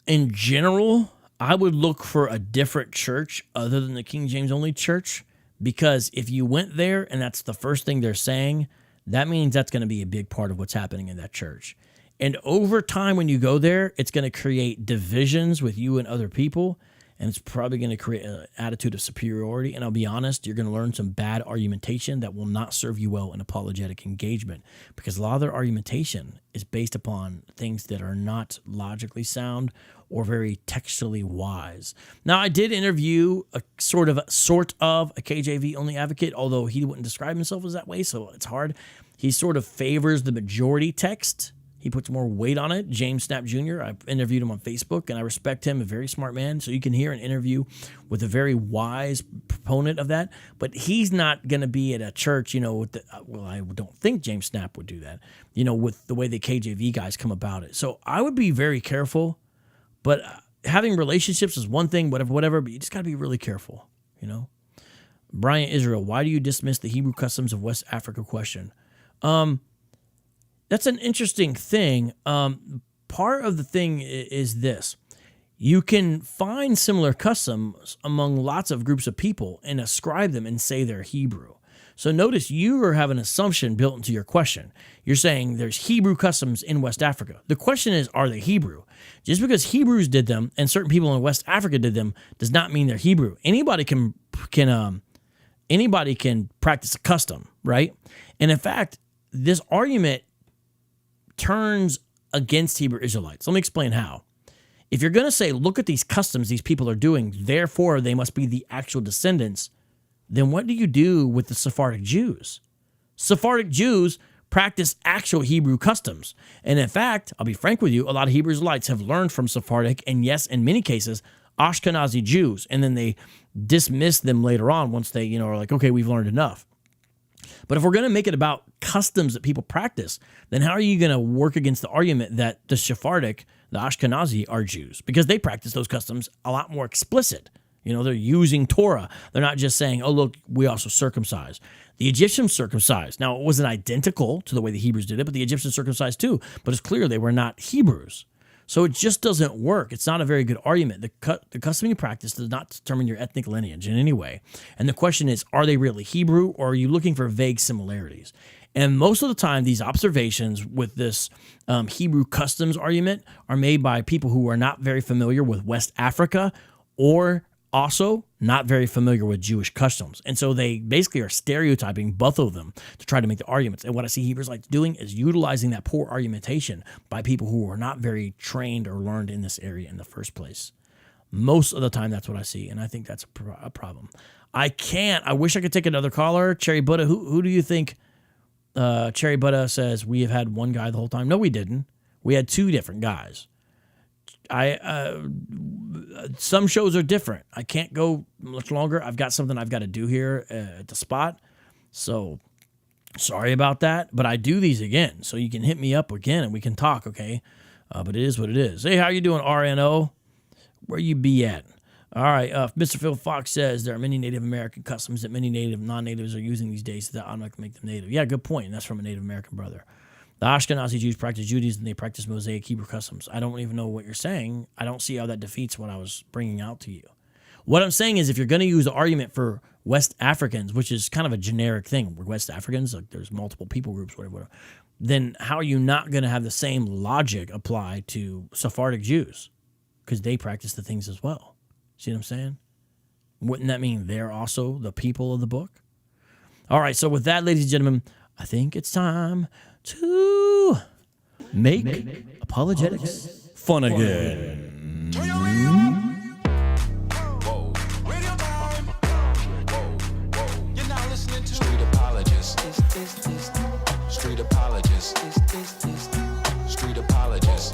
in general, I would look for a different church other than the King James Only Church, because if you went there and that's the first thing they're saying, that means that's going to be a big part of what's happening in that church. And over time, when you go there, it's going to create divisions with you and other people, and it's probably going to create an attitude of superiority. And I'll be honest, you're going to learn some bad argumentation that will not serve you well in apologetic engagement, because a lot of their argumentation is based upon things that are not logically sound or very textually wise. Now, I did interview a sort of a KJV only advocate, although he wouldn't describe himself as that way, so it's hard. He sort of favors the majority text. He puts more weight on it. James Snap Jr., I interviewed him on Facebook, and I respect him, a very smart man. So you can hear an interview with a very wise proponent of that. But he's not going to be at a church, with I don't think James Snap would do that, with the way the KJV guys come about it. So I would be very careful. But having relationships is one thing, whatever, but you just got to be really careful, Brian Israel, why do you dismiss the Hebrew customs of West Africa question? That's an interesting thing. Part of the thing is this. You can find similar customs among lots of groups of people and ascribe them and say they're Hebrew. So notice you have an assumption built into your question. You're saying there's Hebrew customs in West Africa. The question is, are they Hebrew? Just because Hebrews did them and certain people in West Africa did them does not mean they're Hebrew. Anybody can practice a custom, right? And in fact, this argument turns against Hebrew Israelites. Let me explain how. If you're going to say, look at these customs these people are doing, therefore they must be the actual descendants, then what do you do with the Sephardic Jews? Sephardic Jews practice actual Hebrew customs. And in fact, I'll be frank with you, a lot of Hebrew Israelites have learned from Sephardic, and yes, in many cases, Ashkenazi Jews. And then they dismiss them later on once they, are like, okay, we've learned enough. But if we're going to make it about customs that people practice, then how are you going to work against the argument that the Sephardic, the Ashkenazi, are Jews? Because they practice those customs a lot more explicit. They're using Torah. They're not just saying, oh, look, we also circumcise. The Egyptians circumcised. Now, it wasn't identical to the way the Hebrews did it, but the Egyptians circumcised too. But it's clear they were not Hebrews. So it just doesn't work. It's not a very good argument. The custom you practice does not determine your ethnic lineage in any way. And the question is, are they really Hebrew, or are you looking for vague similarities? And most of the time, these observations with this Hebrew customs argument are made by people who are not very familiar with West Africa, or also not very familiar with Jewish customs. And so they basically are stereotyping both of them to try to make the arguments. And what I see Hebrews like doing is utilizing that poor argumentation by people who are not very trained or learned in this area in the first place. Most of the time, that's what I see, and I think that's a problem. I wish I could take another caller. Cherry Buddha, who do you think? Cherry Buddha says, we have had one guy the whole time. No, we didn't. We had two different guys. Some shows are different. I can't go much longer. I've got something I've got to do here at the spot. So Sorry about that, but I do these again, so you can hit me up again and we can talk, okay? But it is what it is. Hey, how you doing, RNO? Where you be at? All right, Mr. Phil Fox says there are many Native American customs that many Native non-natives are using these days that automatically make them Native. Yeah, good point, and that's from a Native American brother. The Ashkenazi Jews practice Judaism, and they practice Mosaic Hebrew customs. I don't even know what you're saying. I don't see how that defeats what I was bringing out to you. What I'm saying is if you're going to use the argument for West Africans, which is kind of a generic thing, we're West Africans, like there's multiple people groups, whatever, then how are you not going to have the same logic apply to Sephardic Jews? Because they practice the things as well. See what I'm saying? Wouldn't that mean they're also the people of the book? All right, so with that, ladies and gentlemen, I think it's time to make apologetics fun again. Whoa. Radio time. Whoa. You're now listening to Street Apologists. Street Apologists. Street Apologists.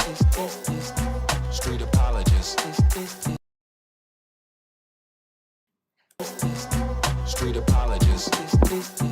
Street Apologists. Street Apologists.